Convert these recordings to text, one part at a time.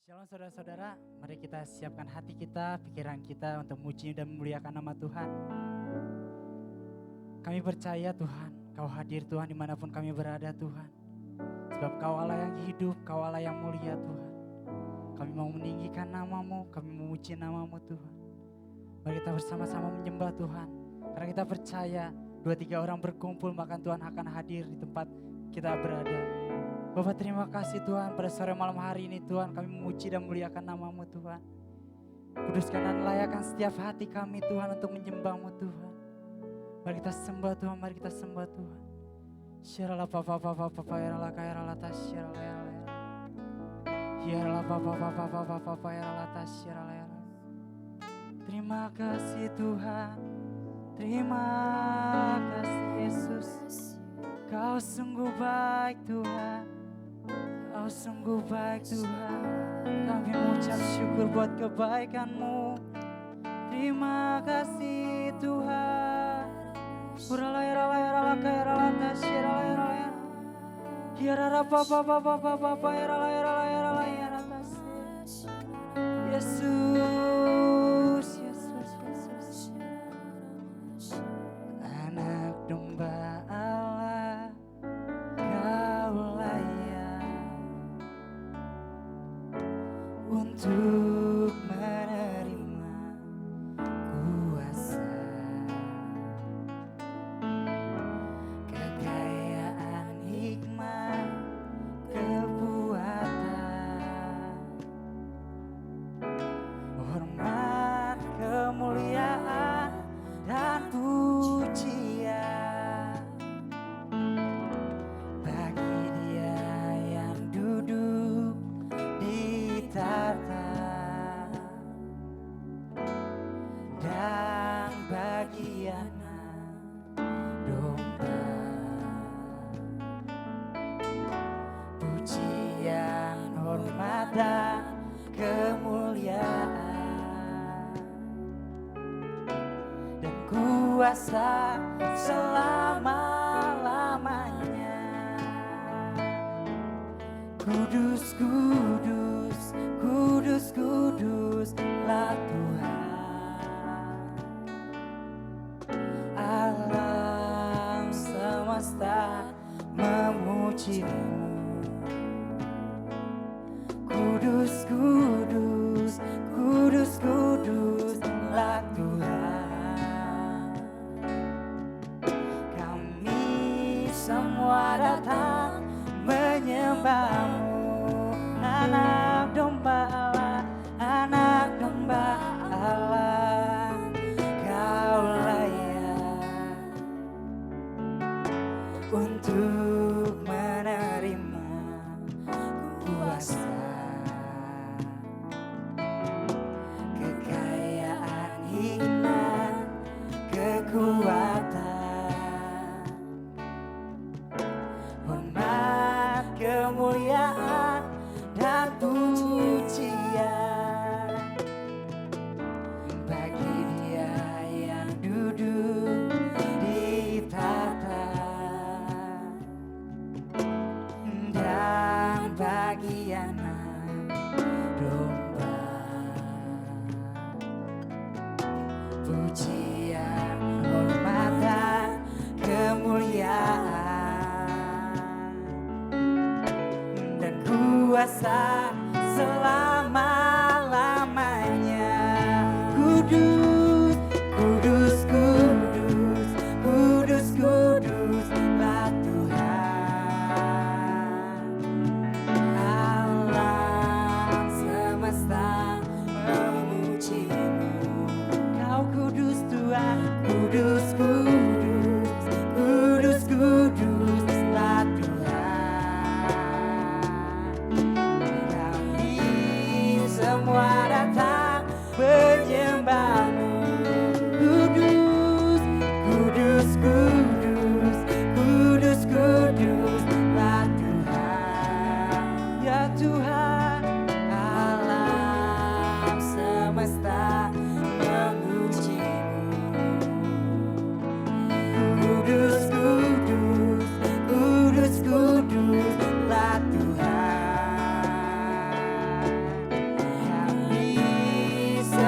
Shalom saudara-saudara, mari kita siapkan hati kita, pikiran kita untuk memuji dan memuliakan nama Tuhan. Kami percaya Tuhan, Kau hadir Tuhan dimanapun kami berada Tuhan. Sebab Kau Allah yang hidup, Kau Allah yang mulia Tuhan. Kami mau meninggikan nama-Mu, kami memuji nama-Mu Tuhan. Mari kita bersama-sama menyembah Tuhan. Karena kita percaya 2-3 orang berkumpul maka Tuhan akan hadir di tempat kita berada. Bapak terima kasih Tuhan pada sore malam hari ini Tuhan kami memuji dan memuliakan nama-Mu Tuhan. Kuduskan dan layakkan setiap hati kami Tuhan untuk menyembah-Mu Tuhan. Mari kita sembah Tuhan, mari kita sembah Tuhan. Syarala papa papa papa yarala kayarala tas syarala yarala. Yarala papa papa papa papa yarala tas syarala yarala. Terima kasih Tuhan. Terima kasih Yesus. Kau sungguh baik Tuhan. Kau sungguh baik Tuhan. Kami mengucap syukur buat kebaikan-Mu. Terima kasih Tuhan. Urala yarala yarala kayarala tas yarala yarala. Yarara papa papa papa papa yarala yarala yarala yarala tas. Yesus, Yesus, Yesus. Anak domba Allah, Kau layak untuk menerima kuasa, kekayaan, hikmat, kekuatan, hormat, kemuliaan, dan pujian bagi Dia yang duduk di tata, dan bagi anak domba. Pujian, hormat, dan kemuliaan dan kuasa selama-lamanya. Kudus, kudus, kudus, kuduslah Tuhan. Alam semesta memuji-Mu. Kudus, kudus, kudus, kuduslah Tuhan. Kami semua datang menyembah-Mu, anak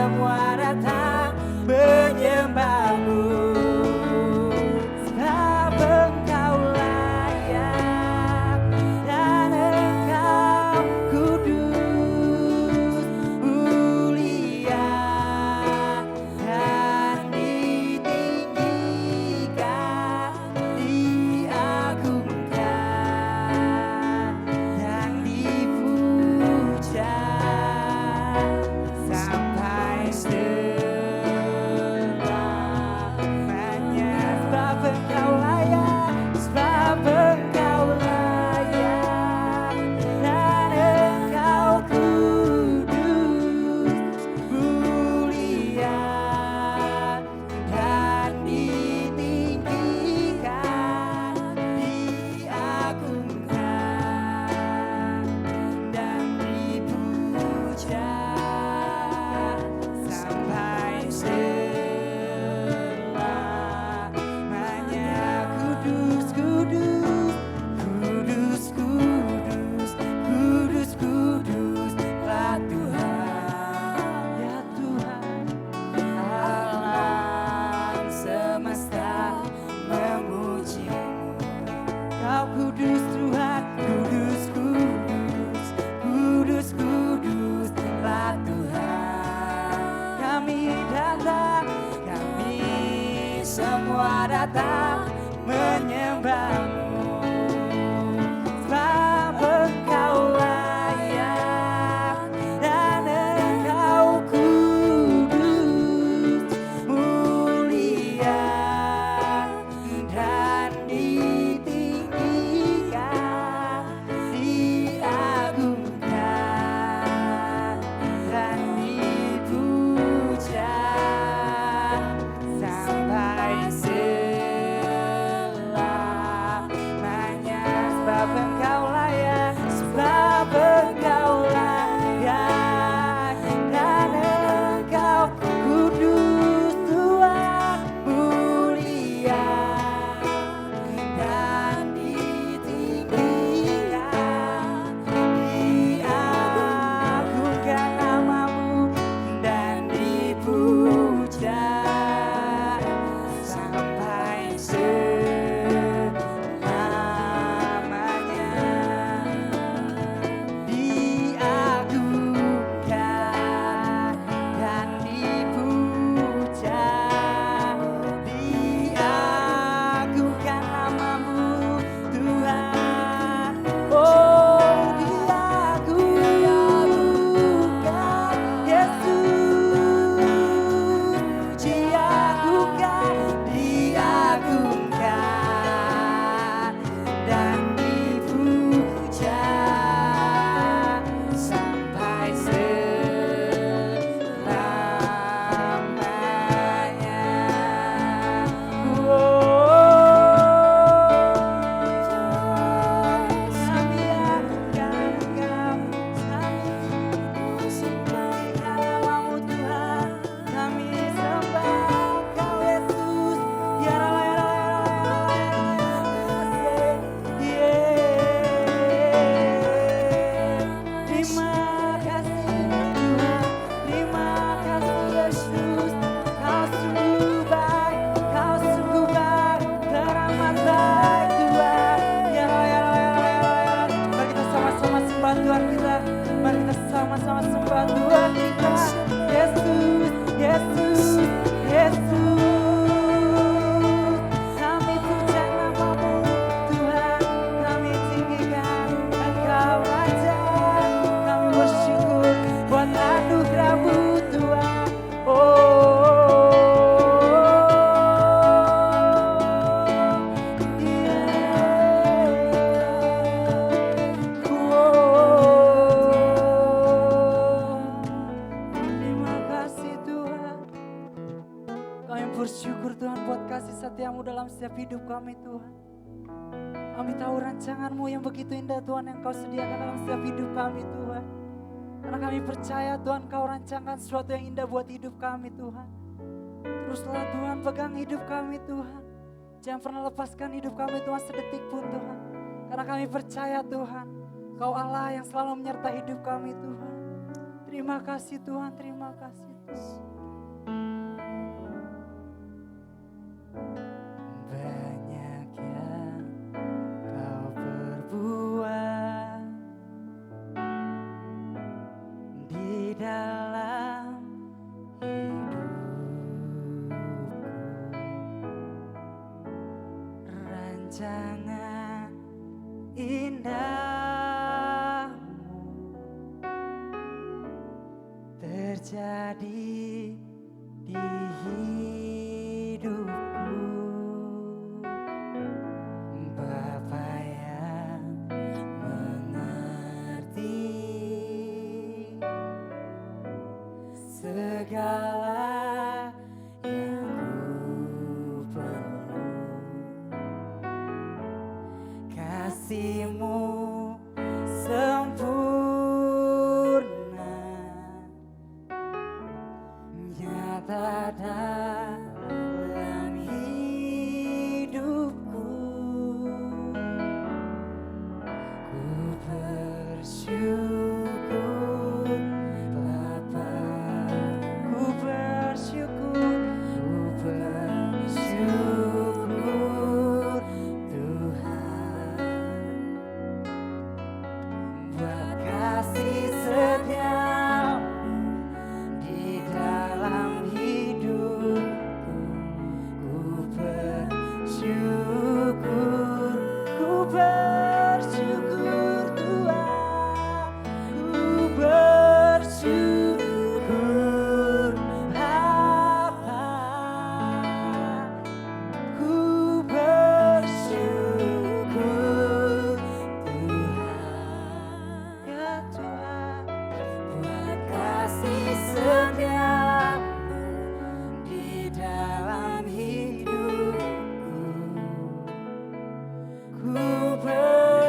semua datang menyembahmu. Sebab Engkau layak dan Engkau kudus, mulia dan ditinggikan, diagungkan dan dipuja sampai selamanya. Sebab Engkau layak, sebab Engkau layak dan Engkau kudus, mulia dan ditinggikan, diagungkan dan dipuja sampai selamanya. Kudus, kudus, kudus, kudus, kudus, kuduslah Tuhan, ya Tuhan. Alam semesta memuji-Mu. Kau kudus Tuhan, kudus, kudus, kudus, kuduslah Tuhan. Kami datang, kami semua datang menyembah-Mu. Sebab Engkau layak dan Engkau kudus, mulia dan ditinggikan, diagungkan dan dipuja sampai selamanya. Sebab Engkau layak, sebab Engkau layak dan Engkau kudus Tuhan, mulia dan ditinggikan, diagungkan nama-Mu dan dipuja sampai selamanya. Diagungkan dan dipuja, diagungkan nama-Mu Tuhan. Oh, diagungkan Yesus, diagungkan, diagungkan dan dipuja sampai selamanya. Kami akan kami sembah nama-Mu Tuhan, kami sembah Engkau Yesus. Ya terima kasih Tuhan, terima kasih Yesus. Kau sungguh baik, Kau sungguh baik, teramat baik Tuhan. Ya mari kita sama-sama sembah Tuhan kita, mari kita sama-sama sembah Tuhan kita. Yesus, Yesus, Yesus. Kami puja nama-Mu Tuhan, kami tinggikan Engkau Raja. Kami bersyukur buat anugerah-Mu Tuhan. Terima kasih Tuhan. Kami bersyukur Tuhan buat kasih setia-Mu dalam setiap hidup kami Tuhan. Kami tahu rancangan-Mu yang begitu indah Tuhan yang Kau sediakan dalam setiap hidup kami Tuhan. Karena kami percaya Tuhan Kau rancangkan sesuatu yang indah buat hidup kami Tuhan. Teruslah Tuhan pegang hidup kami Tuhan. Jangan pernah lepaskan hidup kami Tuhan sedetik pun Tuhan. Karena kami percaya Tuhan Kau Allah yang selalu menyertai hidup kami Tuhan. Terima Terima kasih Tuhan, terima kasih Tuhan. Banyak yang kau perbuat di dalam hidupku. Rancangan indahmu terjadi di hidupku. Bapa yang mengerti segala yang ku perlu, kasih-Mu sempurna nyata dalam hidupku. Ku bersyukur Bapa, ku bersyukur Tuhan buat kasih setia-Mu di dalam hidupku. Ku bersyukur Tuhan, ku bersyukur Bapa, ku bersyukur Tuhan, ya Tuhan, buat kasih setia-Mu di dalam hidupku. Ku bersyukur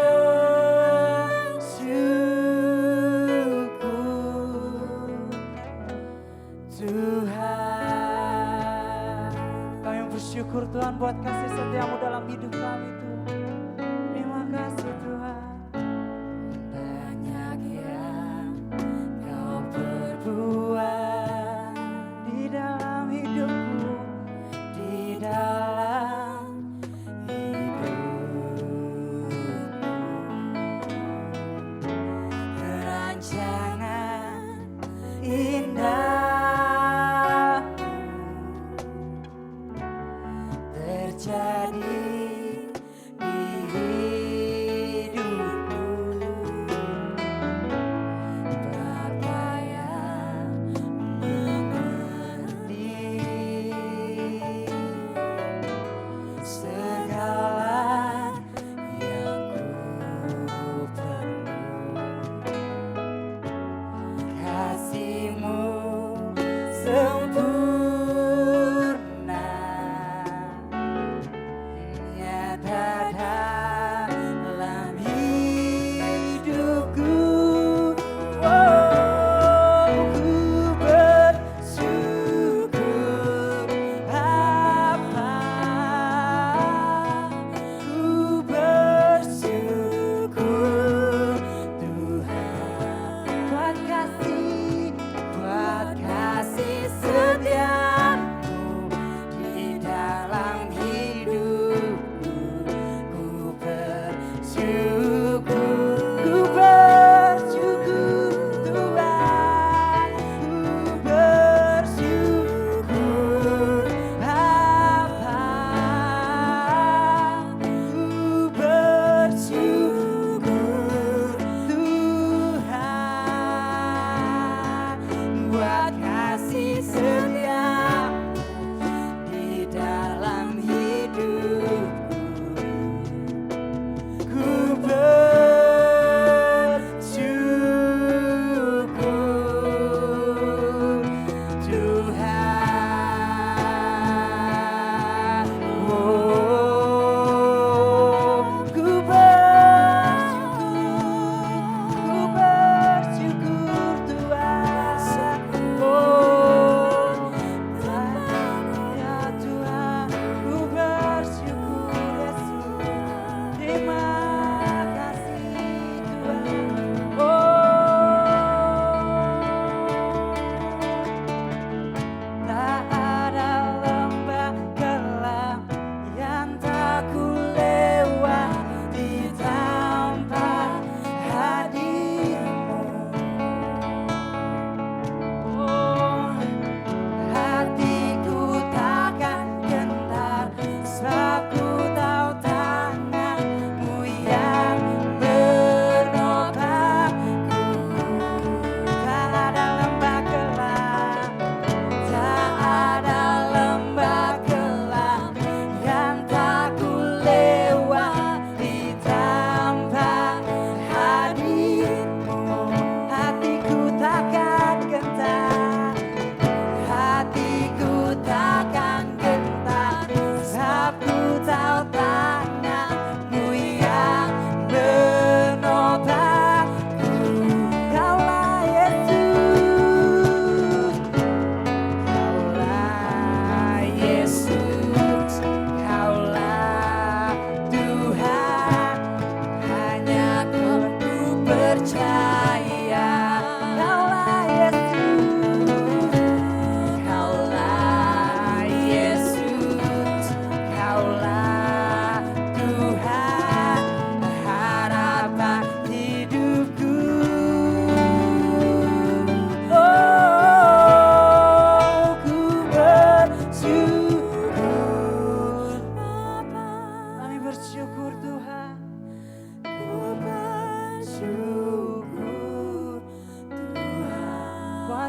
Tuhan. Kami bersyukur Tuhan buat kasih setia-Mu dalam hidup kami Tuhan. Terima kasih Tuhan. Banyak yang Kau perbuat di dalam hidupku, di dalam hidupku. Rancangan indah terjadi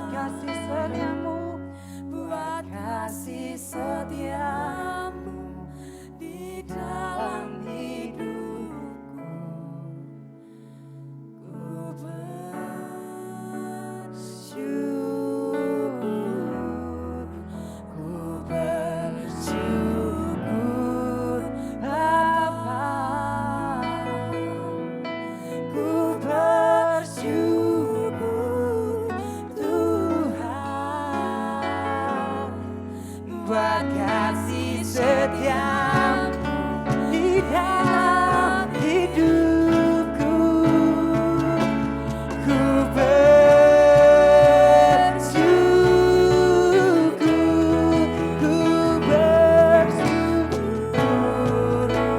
kasih setiamu, buat kasih setiamu di dalam hidupku. Ku bersyukur, ku bersyukur Bapa, ku bersyukur Tuhan buat kasih setiamu di dalam hidupku. Ku bersyukur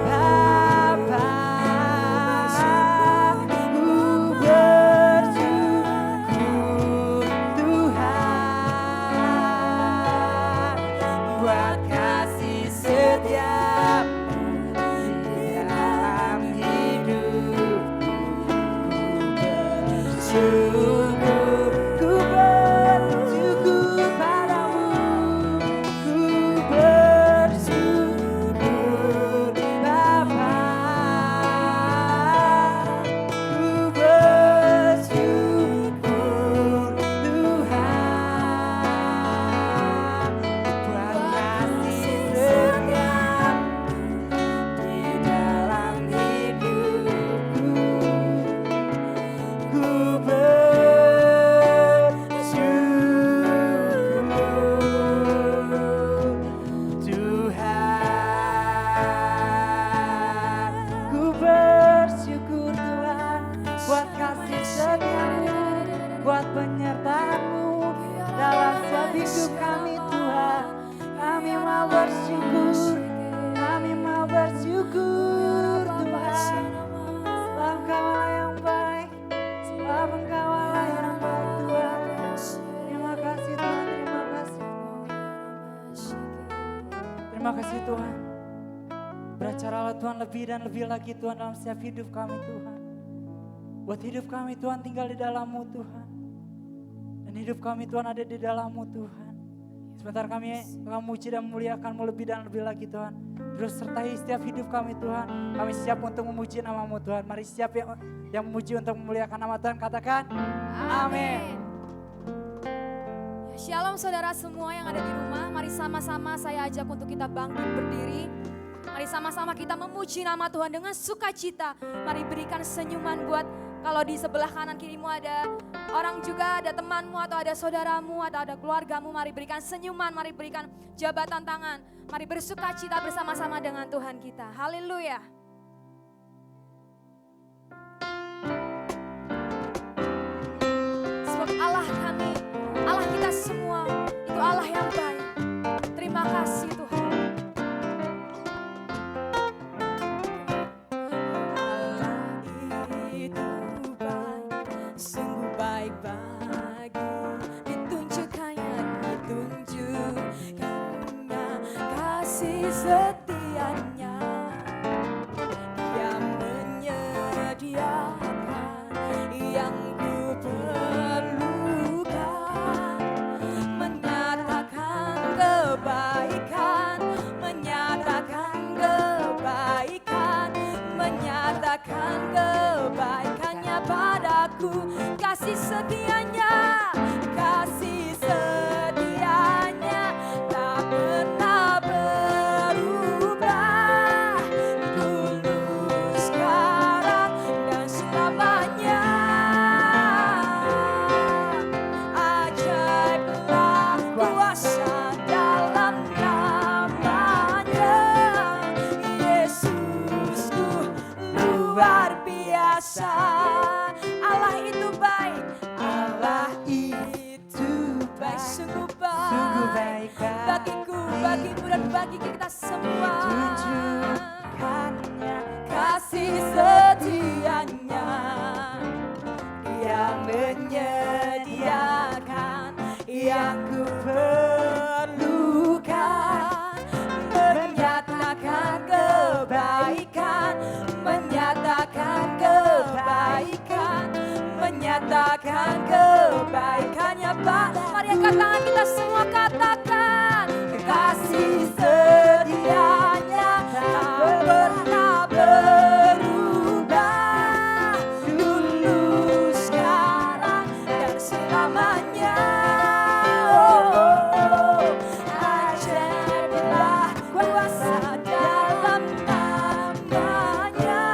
Bapa, ku bersyukur Tuhan buat kasih setiamu di dalam hidupku. Ku bersyukur padamu, ku bersyukur Bapa, ku bersyukur Tuhan buat kasih setiamu di dalam hidupku. Ku bersyukur Tuhan, ku bersyukur Tuhan buat kasih setiamu, buat penyertaan-Mu dalam setiap hidup kami Tuhan. Kami mau bersyukur, kami mau bersyukur Tuhan. Sebab Engkau-lah yang baik, sebab Engkau-lah yang baik Tuhan. Terima kasih Tuhan, terima kasih. Terima kasih Tuhan. Beracaralah Tuhan lebih dan lebih lagi Tuhan dalam setiap hidup kami Tuhan. Buat hidup kami Tuhan tinggal di dalam-Mu Tuhan. Dan hidup kami Tuhan ada di dalam-Mu Tuhan. Sebentar kami memuji dan memuliakan-Mu lebih dan lebih lagi Tuhan. Terus sertai setiap hidup kami Tuhan. Kami siap untuk memuji nama-Mu Tuhan. Mari siap yang memuji untuk memuliakan nama Tuhan. Katakan amin. Shalom saudara semua yang ada di rumah. Mari sama-sama saya ajak untuk kita bangkit berdiri. Mari sama-sama kita memuji nama Tuhan dengan sukacita. Mari berikan senyuman buat kalau di sebelah kanan kirimu ada orang juga, ada temanmu atau ada saudaramu atau ada keluargamu. Mari berikan senyuman, mari berikan jabatan tangan. Mari bersukacita bersama-sama dengan Tuhan kita. Haleluya. Sebab Allah kami, Allah kita semua, itu Allah yang baik. Terima kasih Tuhan. Allah itu baik, sungguh baik bagi ditunjukkannya kasih setianya. Dia menyediakan yang ku perlukan, menyatakan kebaikan, menyatakan kebaikan, menyatakan kebaikannya padaku. Kasih setianya, kasih setianya tak pernah berubah, dulu, sekarang, dan selamanya. Ajaiblah kuasa dalam namanya, Yesusku luar biasa. Allah itu baik, Allah itu baik, sungguh baik bagiku, bagimu dan bagi kita semua. Tunjukkannya kasih setianya, Dia menyediakan yang ku perlukan, menyatakan kebaikan, menyatakan kebaikan, menyatakan kebaikannya Bapa. Mari angkat tangan kita semua katakan, kasih setianya tak pernah berubah, dulu sekarang dan selamanya. Ajaiblah kuasa dalam namanya,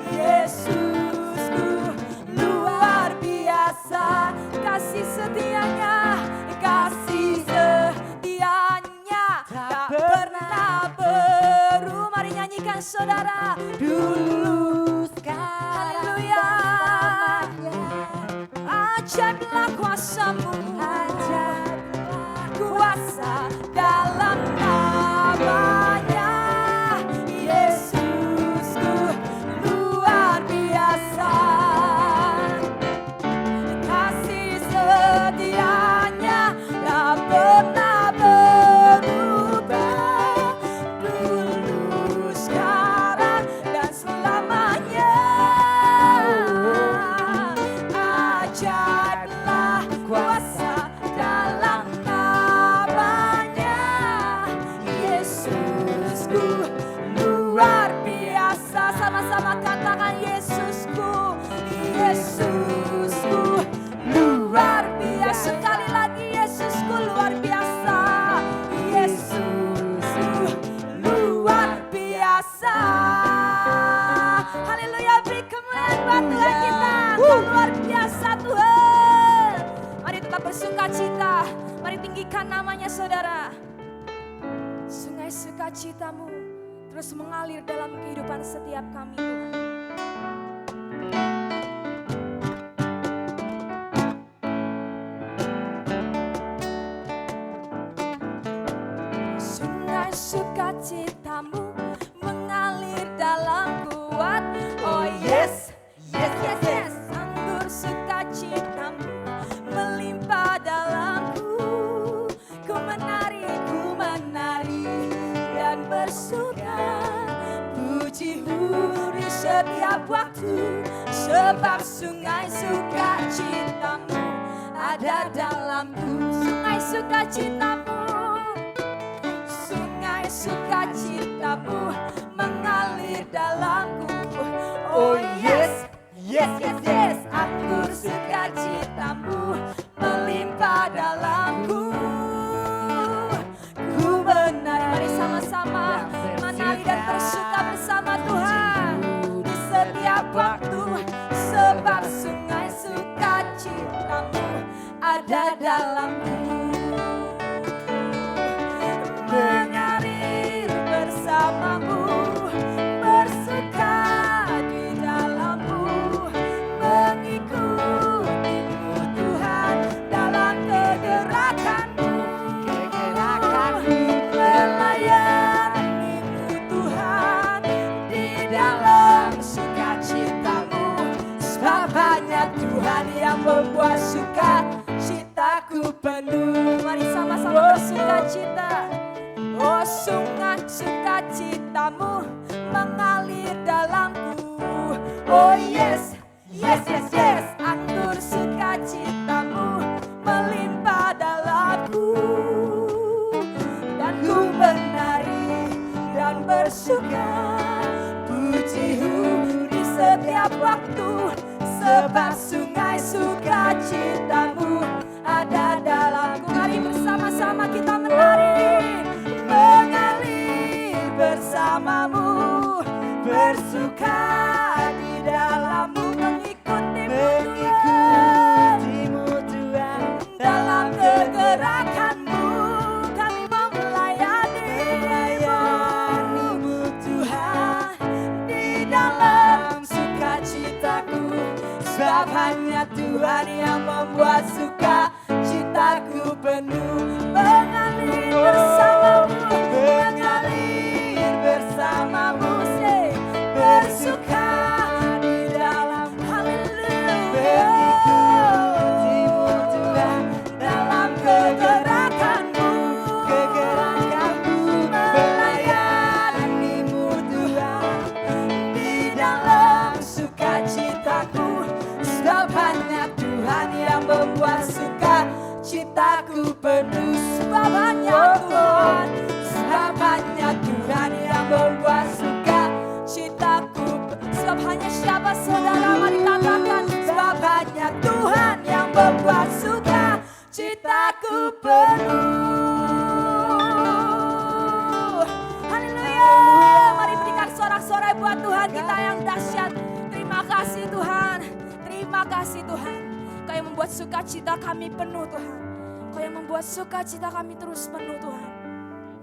Yesusku luar biasa. Kasih setianya, kasih setianya tak pernah berubah. Mari nyanyikan saudara, dulu sekarang. Haleluya. Ajaiblah kuasa-Mu, kuasa dalam namanya, Yesusku luar biasa. Kasih setianya tak pernah berubah, dulu sekarang dan selamanya. Ajaiblah kuasa dalam namanya, Yesusku luar biasa. Sama-sama katakan, Yesusku, Yesusku luar biasa. Sekali lagi, Yesusku luar biasa, Yesusku luar biasa. Haleluya, beri kemuliaan buat Tuhan kita. Kau luar biasa Tuhan. Mari tetap bersuka cita, mari tinggikan namanya saudara. Sungai sukacitamu terus mengalir dalam kehidupan setiap kami Tuhan. Sungai sukacitamu mengalir dalam kuat. Oh yes, yes, yes, yes. Anggur sukacitamu melimpah dalamku. Ku menari dan bersuka. Pujimu di setiap waktu, sebab sungai sukacitamu ada dalamku. Sungai sukacitamu, sungai sukacitamu mengalir dalamku. Oh yes, yes, yes, yes. Anggur sukacitamu melimpah dalamku. Ku menari, mari sama-sama menari dan bersuka bersama Tuhan di setiap waktu, sebab sungai sukacitamu ada dalamku. Mengalir bersamamu, bersuka di dalammu, mengikutimu Tuhan dalam kegerakanmu, melayanimu Tuhan di dalam sukacitamu, sebab hanya Tuhan yang membuat sukacitaku penuh. Mari sama-sama bersuka cita. Oh, sungai sukacitamu mengalir dalamku. Oh yes, yes, yes, yes. Anggur sukacitamu melimpah dalamku. Dan ku menari dan bersuka. Pujimu di setiap waktu, sebab sungai sukacitamu ada dalamku. Mari bersama-sama kita menari, mengalir bersamamu, bersuka di dalammu, mengikutimu Tuhan dalam kegerakanmu. Kami mau melayanimu Tuhan di dalam sukacitaku, sebab hanya Tuhan yang membuat sukacitaku penuh. citaku penuh. Sebab hanya Tuhan, sebab hanya Tuhan yang membuat suka citaku. Sebab hanya siapa saudara, mari katakan, sebab hanya Tuhan yang membuat suka citaku penuh. Haleluya. Mari berikan sorak-sorai buat Tuhan kita yang dahsyat. Terima kasih Tuhan. Terima kasih Tuhan. Kau yang membuat sukacita kami penuh Tuhan. Kau yang membuat sukacita kami terus penuh Tuhan.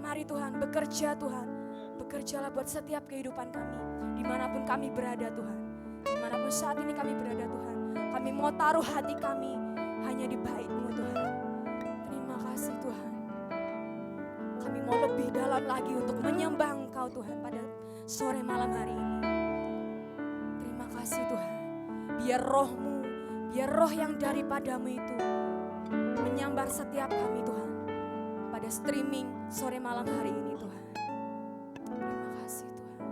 Mari Tuhan bekerja Tuhan. Bekerjalah buat setiap kehidupan kami. Dimanapun kami berada Tuhan. Dimanapun saat ini kami berada Tuhan. Kami mau taruh hati kami hanya di bait-Mu Tuhan. Terima kasih Tuhan. Kami mau lebih dalam lagi untuk menyembah Engkau Tuhan pada sore malam hari ini. Terima kasih Tuhan. Biar roh-Mu, biar roh yang daripadamu itu menyambar setiap kami Tuhan. Pada streaming sore malam hari ini Tuhan. Terima kasih Tuhan.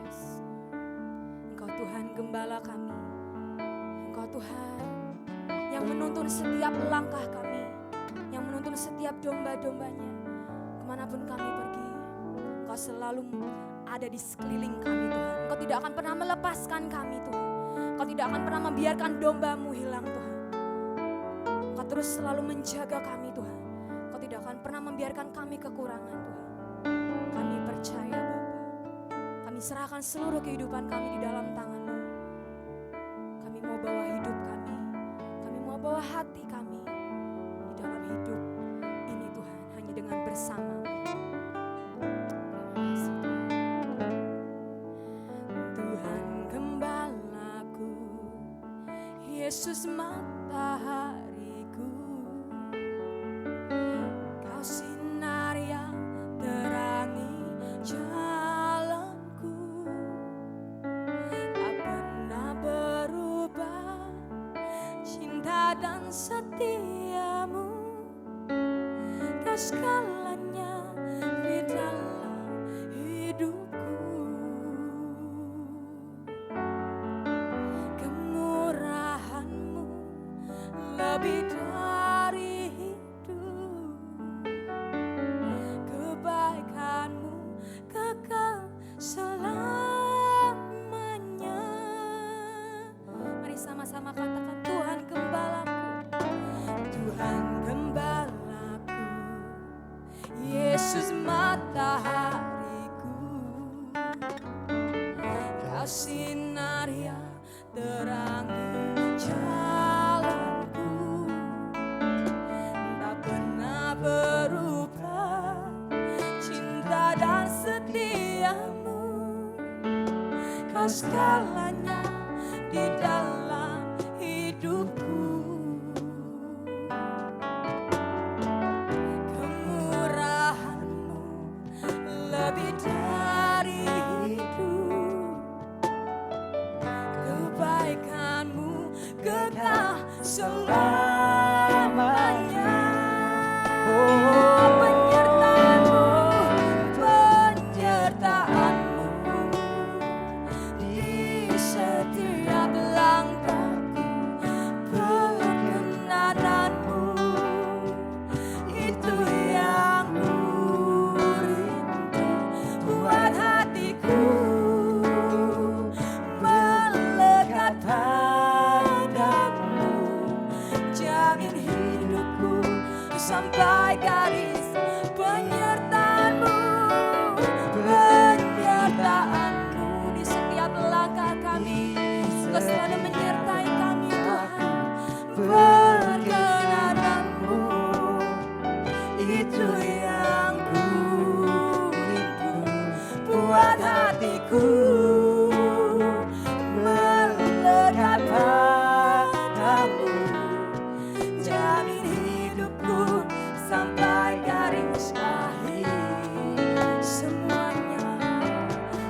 Yes. Engkau Tuhan gembala kami. Engkau Tuhan yang menuntun setiap langkah kami. Yang menuntun setiap domba-dombanya. Kemanapun kami pergi. Engkau selalu ada di sekeliling kami Tuhan. Engkau tidak akan pernah melepaskan kami Tuhan. Engkau tidak akan pernah membiarkan domba-Mu hilang Tuhan. Engkau terus selalu menjaga kami Tuhan. Engkau tidak akan pernah membiarkan kami kekurangan Tuhan. Kami percaya Bapa. Kami serahkan seluruh kehidupan kami di dalam tangan-Mu. Kami mau bawa hidup kami. Kami mau bawa hati kami di dalam hidup ini Tuhan. Hanya dengan bersama. Yesus matahariku, Kau sinar yang terangi jalanku, tak pernah berubah cinta dan setiamu, Kau segalanya di dalam hidupku. Lebih dari hidup, kebaikan-Mu kekal selamanya. Mari sama-sama katakan, Tuhan gembalaku, Tuhan gembalaku, Yesus matahariku, Kau sinar yang terangi jalanku, tak pernah berubah cinta dan setiamu, Kau segalanya di dalam hidupku. Kemurahan-Mu lebih dari hidup, kebaikan-Mu kekal selamanya. Oh, penyertaan-Mu, penyertaan-Mu di setiap langkahku, perkenanan-Mu itu yang ku rindu buat hatiku melekat padamu, jamin hidupku sampai garis penyertaan-Mu, penyertaan-Mu di setiap langkah kami. Kau selalu menyertai kami Tuhan. Perkenanan-Mu itu yang ku rindu buat hatiku melekat padamu, jamin hidupku sampai garis akhir. Semuanya,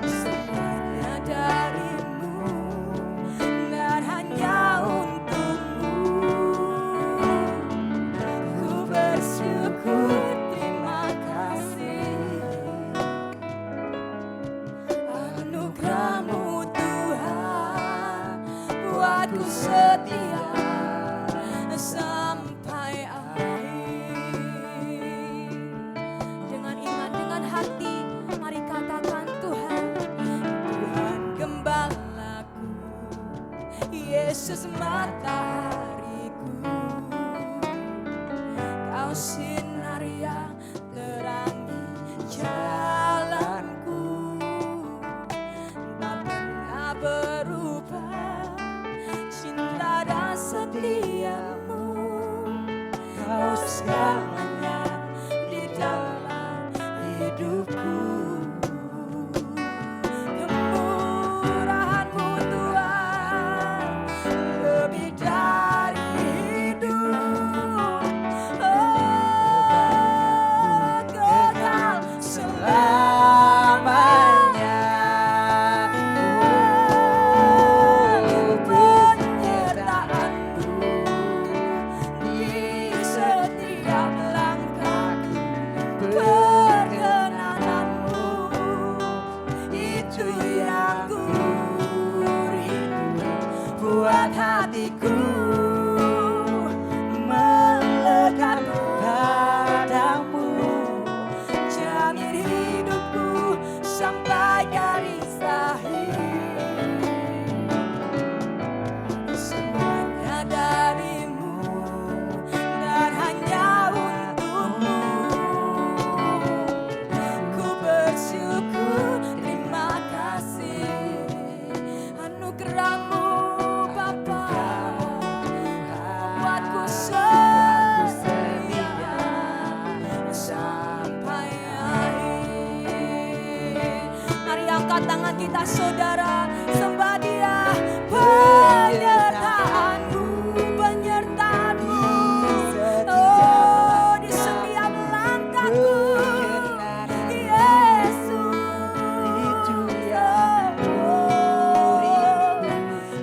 semuanya dari-Mu dan hanya untuk-Mu. Ku bersyukur, terima kasih. Yesus matahariku, Kau sinar yang terangi jalanku, tak pernah berubah cinta dan setiamu. Kau segalanya di dalam hidupku. Kemurahan-Mu Tuhan lebih dari hidup, kekal selamanya. Penyertaan-Mu di setiap langkahku, perkenanan-Mu itu yang ku rindu, buat hatiku melekat padamu, jamin hidupku sampai garis akhir. Semuanya dari-Mu dan hanya untuk-Mu. Ku bersyukur, terima kasih anugerah-Mu Bapa, buatku setia sampai akhir. Mari angkat tangan kita saudara, sembah Dia. Penyertaan-Mu, penyertaan-Mu, oh di setiap langkahku, Yesus.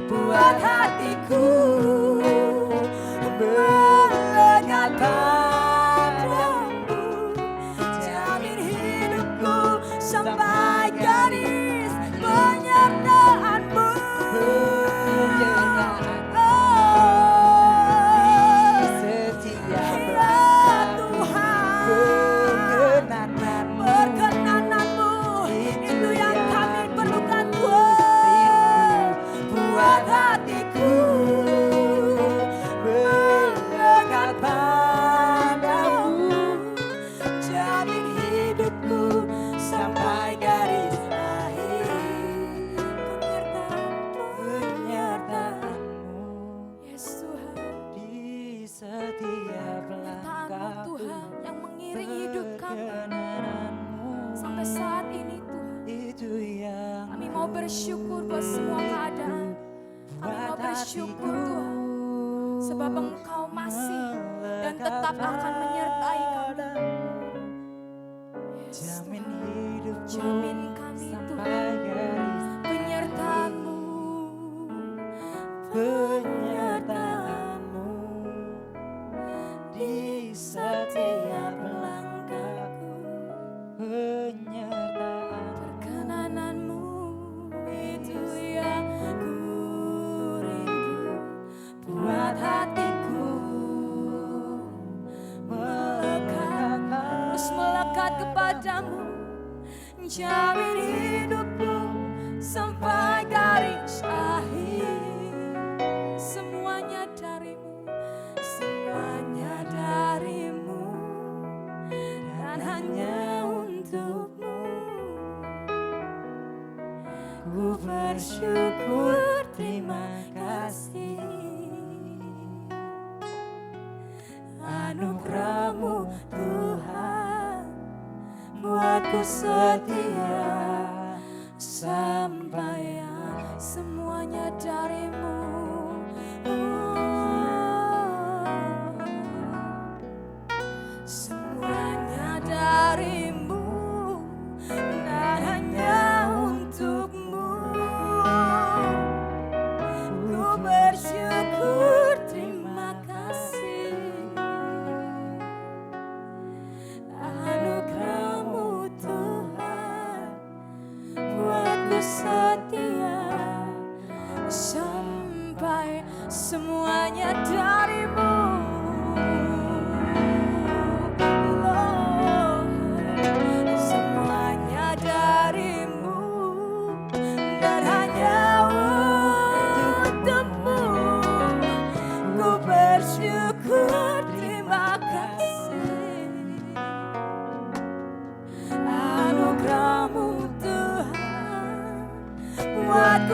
Buat hatiku melekat padamu, jamin hidupku sampai garis. Penyertaan-Mu, perkenanan-Mu itu yang kami perlukan Tuhan. Buat hatiku melekat padamu, jamin hidupku sampai garis akhir. Penyertaan-Mu, yes Tuhan, Di setiap penyertaan-Mu Tuhan yang mengiringi hidup kami perkenananmu sampai saat ini Tuhan. itu yang Kami mau bersyukur buat semua keadaan. Kami mau bersyukur Tuhan, sebab Engkau masih dan tetap akan menyertai kami. Yes, jamin Tuhan. hidupku Jamin kami sampai Tuhan, garis penyertaan-Mu, penyertaan-Mu di setiap langkahku, penyertaan perkenanan-Mu itu yang ku rindu, buat hatiku melekat, terus melekat kepadamu, jamin hidupku sampai garis akhir. Semuanya dari-Mu, semuanya dari-Mu dan hanya untuk-Mu. Ku bersyukur, terima kasih anugerah-Mu Tuhan, buatku setia sampai akhir. Semuanya dari-Mu, semuanya dari-Mu dan hanya untuk-Mu. Ku bersyukur, terima kasih anugerah-Mu Tuhan, buatku setia sampai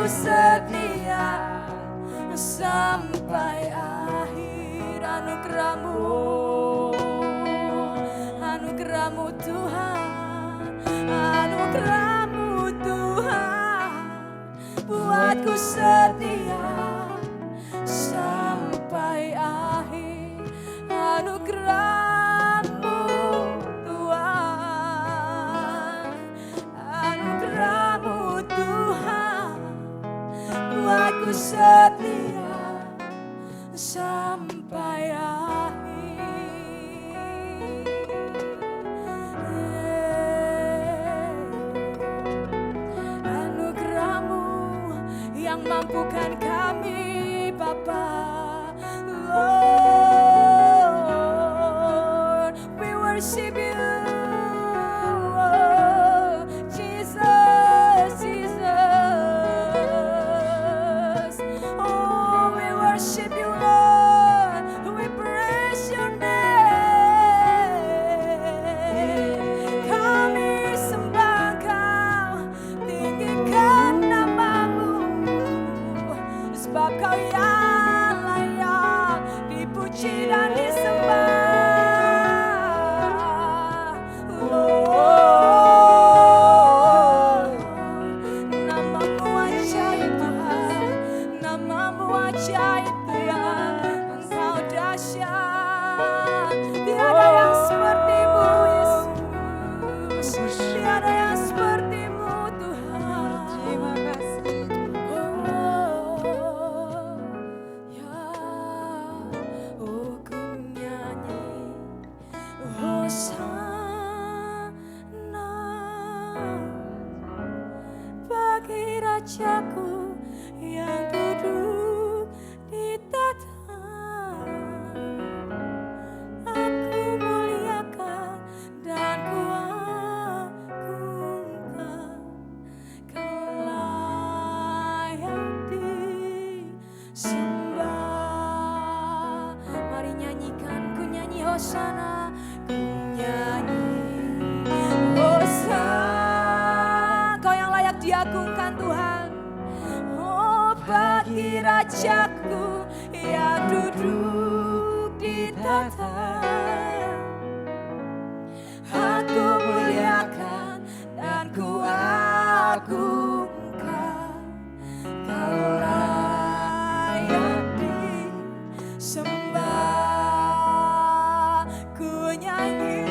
setia sampai akhir. Anugerah-Mu Tuhan, anugerah-Mu Tuhan, buatku setia sampai akhir. Anugerah-Mu Tuhan, anugerah-Mu Tuhan, buatku setia sampai akhir. Anugerah-Mu yang mampukan kami, Bapa. Lord, we worship You, oh, Jesus, Jesus. Oh, we worship You, Lord. We praise Your name. Kami sembah Kau, tinggikan nama-Mu, sebab Kau yang layak dipuji dan disembah. Lord, nama-Mu ajaib Tuhan, nama-Mu ajaib Tuhan, Engkau dahsyat, tiada yang seperti-Mu Yesus, tiada yang seperti-Mu Tuhan. Terima kasih. Ku nyanyi Hosana bagi Rajaku yang duduk di tahta. Aku muliakan dan ku agungkan, Kau layak disembah. Mari nyanyikan, ku nyanyi Hosana, ku nyanyi Hosana. Kau yang layak diagungkan Tuhan. Oh, bagi Rajaku yang duduk di tahta. Aku muliakan dan ku agungkan, Kau layak disembah. Ku nyanyi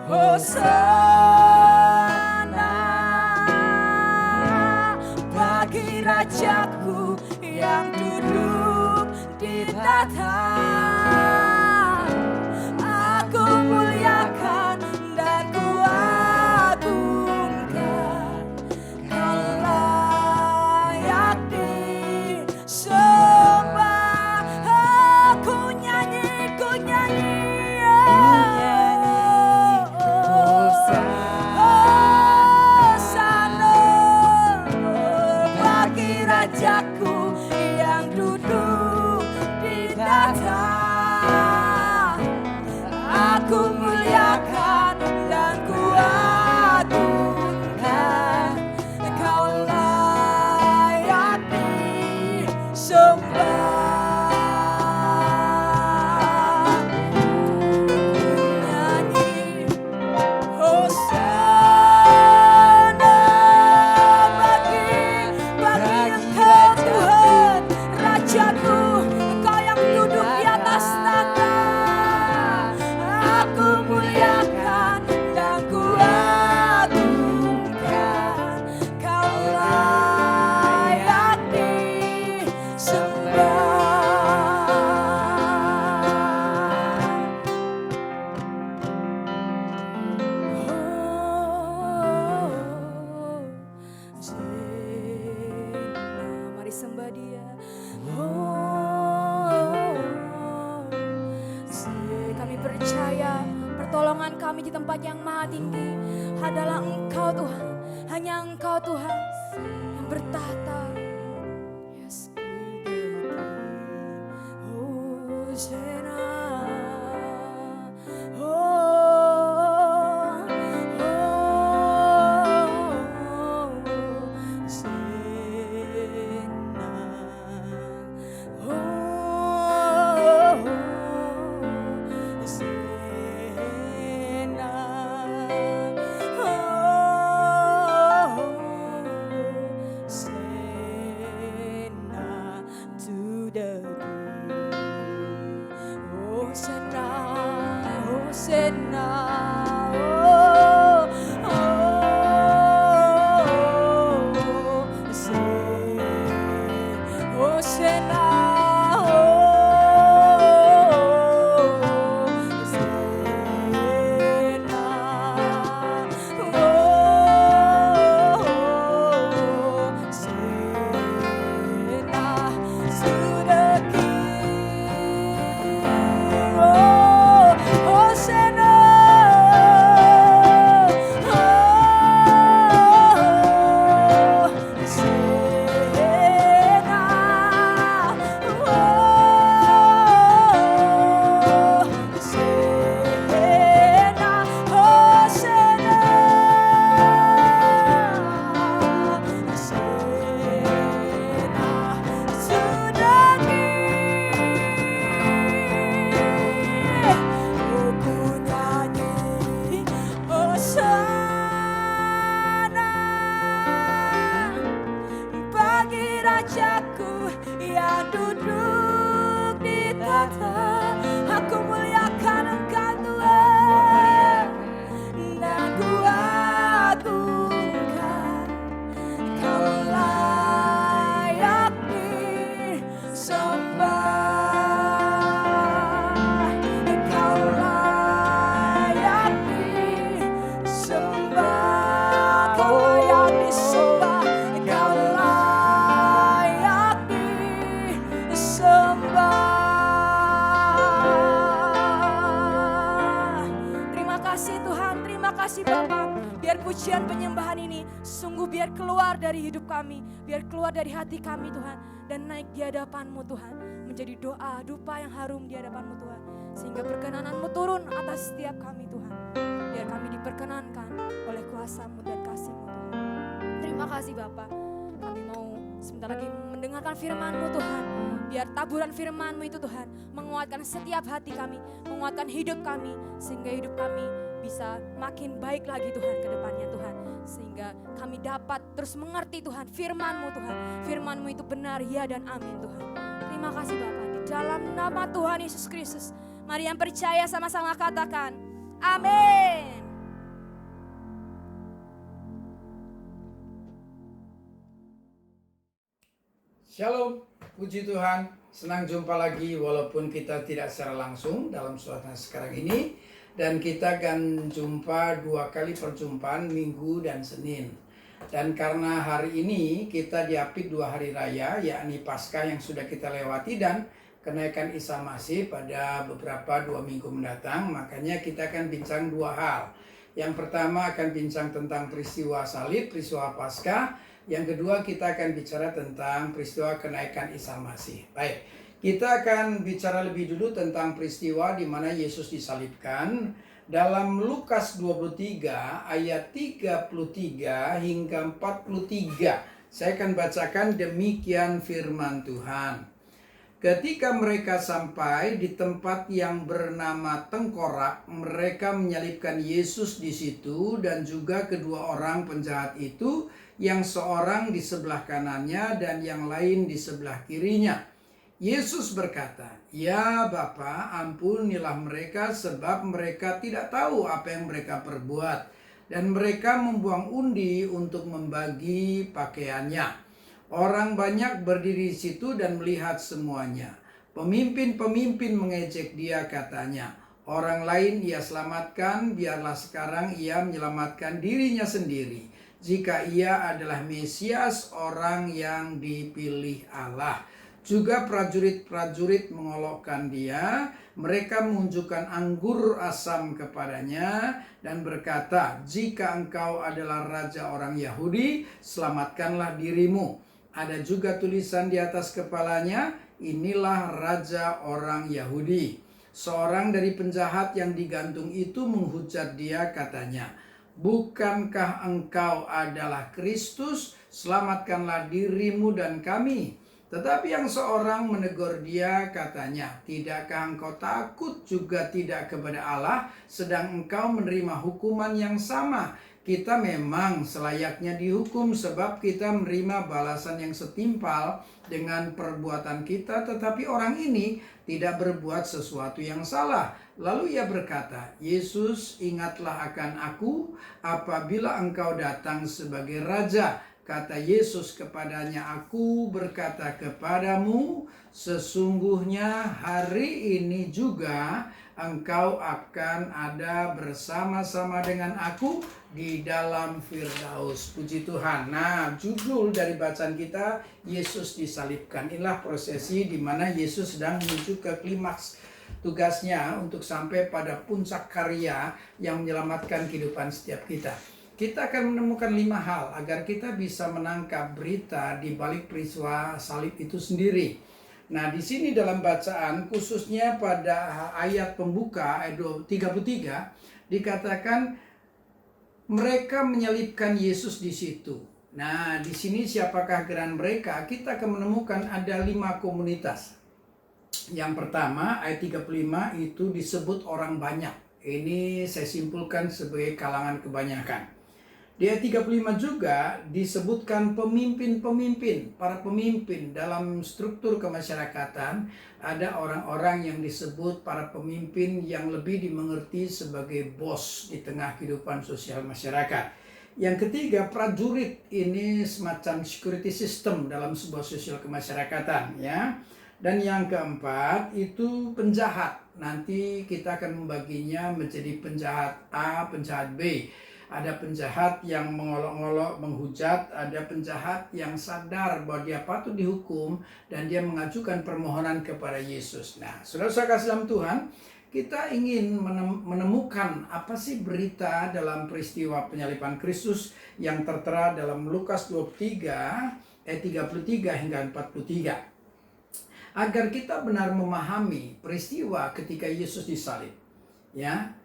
Hosana bagi Rajaku yang duduk di tahta. Aku muliakan dan ku agungkan, Kau layak disembah. Aku nyanyi Hosana bagi Rajaku yang duduk di tahta. Aku muliakan dan ku agungkan, Kau layak disembah. Nyanyi Hosana bagi Engkau Tuhan, Rajaku, Engkau yang duduk di atas tahta. Aku muliakan dan ku agungkan, Kau layak disembah. Mari sembah Dia. Kami percaya pertolongan kami di tempat yang maha tinggi adalah Engkau Tuhan. Hanya Engkau Tuhan yang bertahta. Yes, Hosana. Hosana, Rajaku yang duduk di tahta, aku muliakan Engkau Tuhan, dan ku agungkan. Kau layak disembah, Kau layak disembah, Kau layak disembah, Kau layak disembah. Terima kasih Tuhan, terima kasih Bapa. Biar pujian penyembahan ini sungguh biar keluar dari hidup kami, biar keluar dari hati kami Tuhan, dan naik di hadapan-Mu Tuhan, menjadi doa dupa yang harum di hadapan-Mu Tuhan, sehingga perkenanan-Mu turun atas setiap kami Tuhan, biar kami diperkenankan oleh kuasa-Mu dan kasih-Mu Tuhan. Terima kasih Bapa. Kami mau sebentar lagi mendengarkan firman-Mu Tuhan. Biar taburan firman-Mu itu Tuhan menguatkan setiap hati kami, menguatkan hidup kami, sehingga hidup kami bisa makin baik lagi Tuhan ke depannya Tuhan. Sehingga kami dapat terus mengerti Tuhan firman-Mu Tuhan. Firman-Mu itu benar, ya dan amin Tuhan. Terima kasih Bapa. Di dalam nama Tuhan Yesus Kristus, mari yang percaya sama-sama katakan amin. Shalom, puji Tuhan, senang jumpa lagi walaupun kita tidak secara langsung dalam suasana sekarang ini. Dan kita akan jumpa 2 kali perjumpaan Minggu dan Senin. Dan karena hari ini kita diapit 2 hari raya, yakni Paskah yang sudah kita lewati dan kenaikan Isa Masih pada beberapa 2 minggu mendatang, makanya kita akan bincang 2 hal. Yang pertama akan bincang tentang peristiwa salib, peristiwa Paskah. Yang kedua kita akan bicara tentang peristiwa kenaikan Isa Masih. Baik, kita akan bicara lebih dulu tentang peristiwa di mana Yesus disalibkan. Dalam Lukas 23 ayat 33 hingga 43. Saya akan bacakan demikian firman Tuhan. Ketika mereka sampai di tempat yang bernama Tengkorak, mereka menyalibkan Yesus di situ dan juga kedua orang penjahat itu, yang seorang di sebelah kanannya dan yang lain di sebelah kirinya. Yesus berkata, "Ya Bapa, ampunilah mereka sebab mereka tidak tahu apa yang mereka perbuat." Dan mereka membuang undi untuk membagi pakaiannya. Orang banyak berdiri di situ dan melihat semuanya. Pemimpin-pemimpin mengejek dia, katanya, "Orang lain ia selamatkan, biarlah sekarang ia menyelamatkan dirinya sendiri. Jika ia adalah Mesias, orang yang dipilih Allah." Juga prajurit-prajurit mengolokkan dia. Mereka menunjukkan anggur asam kepadanya dan berkata, "Jika engkau adalah raja orang Yahudi, selamatkanlah dirimu." Ada juga tulisan di atas kepalanya, "Inilah raja orang Yahudi." Seorang dari penjahat yang digantung itu menghujat dia, katanya, "Bukankah engkau adalah Kristus? Selamatkanlah dirimu dan kami." Tetapi yang seorang menegur dia, katanya, "Tidakkah engkau takut juga tidak kepada Allah, sedang engkau menerima hukuman yang sama? kita memang selayaknya dihukum sebab kita menerima balasan yang setimpal dengan perbuatan kita, tetapi orang ini tidak berbuat sesuatu yang salah. Lalu ia berkata, Yesus, ingatlah akan aku apabila engkau datang sebagai raja. Kata Yesus kepadanya, aku berkata kepadamu, sesungguhnya hari ini juga engkau akan ada bersama-sama dengan aku di dalam Firdaus. Puji Tuhan. Nah, judul dari bacaan kita, Yesus disalibkan. Inilah prosesi di mana Yesus sedang menuju ke klimaks tugasnya untuk sampai pada puncak karya yang menyelamatkan kehidupan setiap kita. Kita akan menemukan 5 hal agar kita bisa menangkap berita di balik peristiwa salib itu sendiri. Nah, di sini dalam bacaan khususnya pada ayat pembuka ayat 33 dikatakan mereka menyalibkan Yesus di situ. Nah, di sini siapakah geran mereka? Kita akan menemukan ada 5 komunitas. Yang pertama ayat 35 itu disebut orang banyak. Ini saya simpulkan sebagai kalangan kebanyakan. Di ayat 35 juga disebutkan pemimpin-pemimpin, para pemimpin dalam struktur kemasyarakatan. Ada orang-orang yang disebut para pemimpin yang lebih dimengerti sebagai bos di tengah kehidupan sosial masyarakat. Yang ketiga, prajurit, ini semacam security system dalam sebuah sosial kemasyarakatan, ya. Dan yang keempat itu penjahat. Nanti kita akan membaginya menjadi penjahat A, penjahat B. Ada penjahat yang mengolok-olok, menghujat, ada penjahat yang sadar bahwa dia patut dihukum dan dia mengajukan permohonan kepada Yesus. Nah, saudara-saudara kasih dalam Tuhan, kita ingin menemukan apa sih berita dalam peristiwa penyaliban Kristus yang tertera dalam Lukas 23 ayat 33 hingga 43. Agar kita benar memahami peristiwa ketika Yesus disalib. Ya.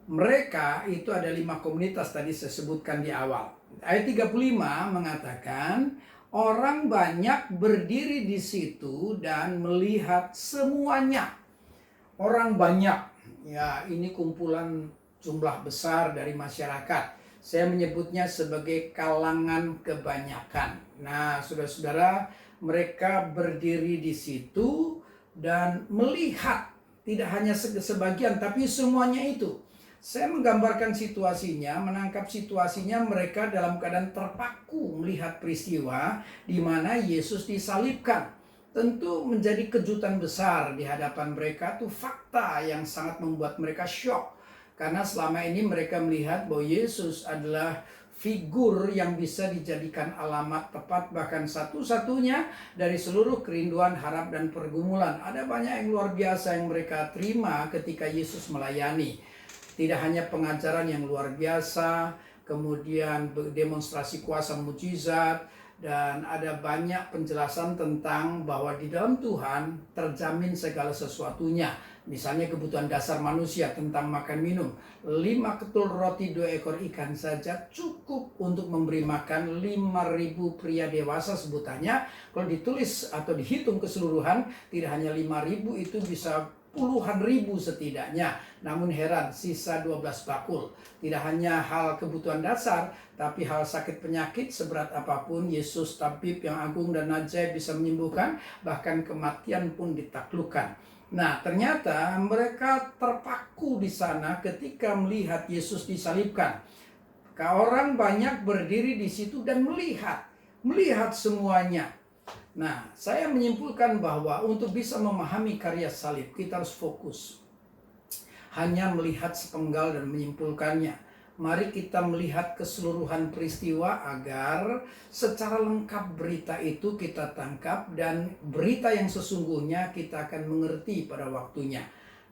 Mereka itu ada 5 komunitas tadi saya sebutkan di awal. Ayat 35 mengatakan, orang banyak berdiri di situ dan melihat semuanya. Orang banyak, ya ini kumpulan jumlah besar dari masyarakat. Saya menyebutnya sebagai kalangan kebanyakan. Nah, saudara-saudara, mereka berdiri di situ dan melihat. Tidak hanya sebagian, tapi semuanya itu. Saya menggambarkan situasinya, menangkap situasinya mereka dalam keadaan terpaku melihat peristiwa di mana Yesus disalibkan. Tentu menjadi kejutan besar di hadapan mereka, itu fakta yang sangat membuat mereka syok. Karena selama ini mereka melihat bahwa Yesus adalah figur yang bisa dijadikan alamat tepat, bahkan satu-satunya dari seluruh kerinduan, harap, dan pergumulan. Ada banyak yang luar biasa yang mereka terima ketika Yesus melayani. Tidak hanya pengajaran yang luar biasa, kemudian demonstrasi kuasa mujizat, dan ada banyak penjelasan tentang bahwa di dalam Tuhan terjamin segala sesuatunya. Misalnya kebutuhan dasar manusia tentang makan minum. 5 ketul roti 2 ekor ikan saja cukup untuk memberi makan 5.000 pria dewasa sebutannya. Kalau ditulis atau dihitung keseluruhan, tidak hanya 5.000, itu bisa puluhan ribu setidaknya. Namun heran, sisa 12 bakul. Tidak hanya hal kebutuhan dasar, tapi hal sakit penyakit seberat apapun, Yesus tabib yang agung dan ajaib bisa menyembuhkan, bahkan kematian pun ditaklukkan. Nah, ternyata mereka terpaku di sana ketika melihat Yesus disalibkan. Orang banyak berdiri di situ dan melihat semuanya. Nah, saya menyimpulkan bahwa untuk bisa memahami karya salib, kita harus fokus. Hanya melihat sepenggal dan menyimpulkannya. Mari kita melihat keseluruhan peristiwa agar secara lengkap berita itu kita tangkap dan berita yang sesungguhnya kita akan mengerti pada waktunya.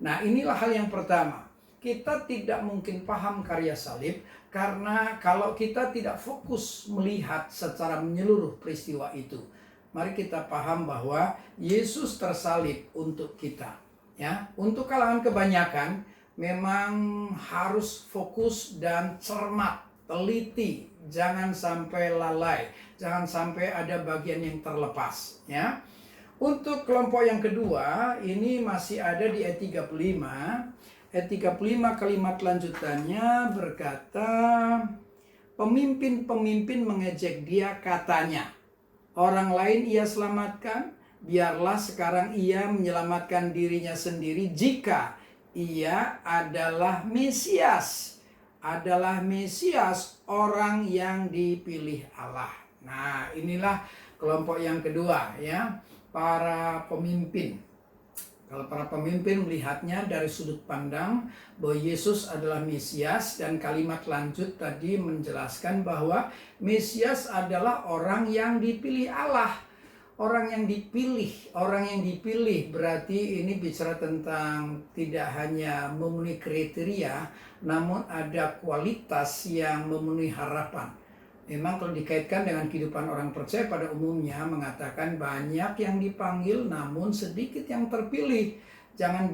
Nah, inilah hal yang pertama. Kita tidak mungkin paham karya salib karena kalau kita tidak fokus melihat secara menyeluruh peristiwa itu. Mari kita paham bahwa Yesus tersalib untuk kita. Ya, untuk kalangan kebanyakan memang harus fokus dan cermat, teliti, jangan sampai lalai, jangan sampai ada bagian yang terlepas. Ya, untuk kelompok yang kedua ini masih ada di ayat 35. Ayat 35 kalimat lanjutannya berkata, Pemimpin-pemimpin mengejek dia, katanya, orang lain ia selamatkan, biarlah sekarang ia menyelamatkan dirinya sendiri jika ia adalah Mesias. Adalah Mesias, orang yang dipilih Allah. Nah, inilah kelompok yang kedua, ya, para pemimpin. Kalau para pemimpin melihatnya dari sudut pandang bahwa Yesus adalah Mesias, dan kalimat lanjut tadi menjelaskan bahwa Mesias adalah orang yang dipilih Allah. Orang yang dipilih berarti ini bicara tentang tidak hanya memenuhi kriteria, namun ada kualitas yang memenuhi harapan. Memang kalau dikaitkan dengan kehidupan orang percaya pada umumnya mengatakan banyak yang dipanggil namun sedikit yang terpilih. Jangan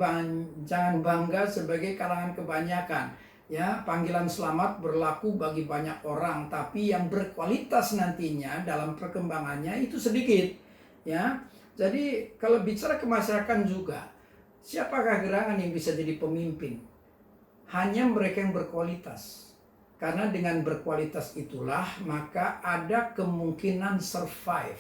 bangga sebagai kalangan kebanyakan. Ya, panggilan selamat berlaku bagi banyak orang, tapi yang berkualitas nantinya dalam perkembangannya itu sedikit. Ya, jadi kalau bicara kemasyarakatan juga, siapakah gerangan yang bisa jadi pemimpin? Hanya mereka yang berkualitas. Karena dengan berkualitas itulah maka ada kemungkinan survive.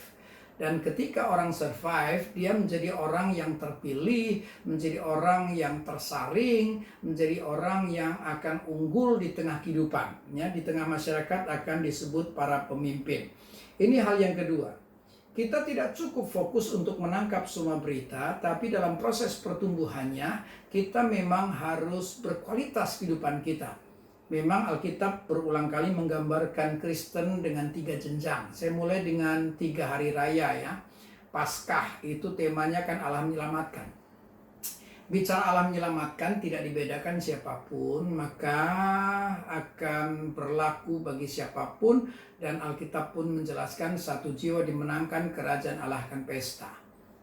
Dan ketika orang survive, dia menjadi orang yang terpilih, menjadi orang yang tersaring, menjadi orang yang akan unggul di tengah kehidupan. Ya, di tengah masyarakat akan disebut para pemimpin. Ini hal yang kedua. Kita tidak cukup fokus untuk menangkap semua berita, tapi dalam proses pertumbuhannya, kita memang harus berkualitas kehidupan kita. Memang Alkitab berulang kali menggambarkan Kristen dengan 3 jenjang. Saya mulai dengan 3 hari raya, ya. Paskah itu temanya kan Allah menyelamatkan. Bicara Allah menyelamatkan tidak dibedakan siapapun, maka akan berlaku bagi siapapun, dan Alkitab pun menjelaskan satu jiwa dimenangkan, kerajaan Allah akan pesta.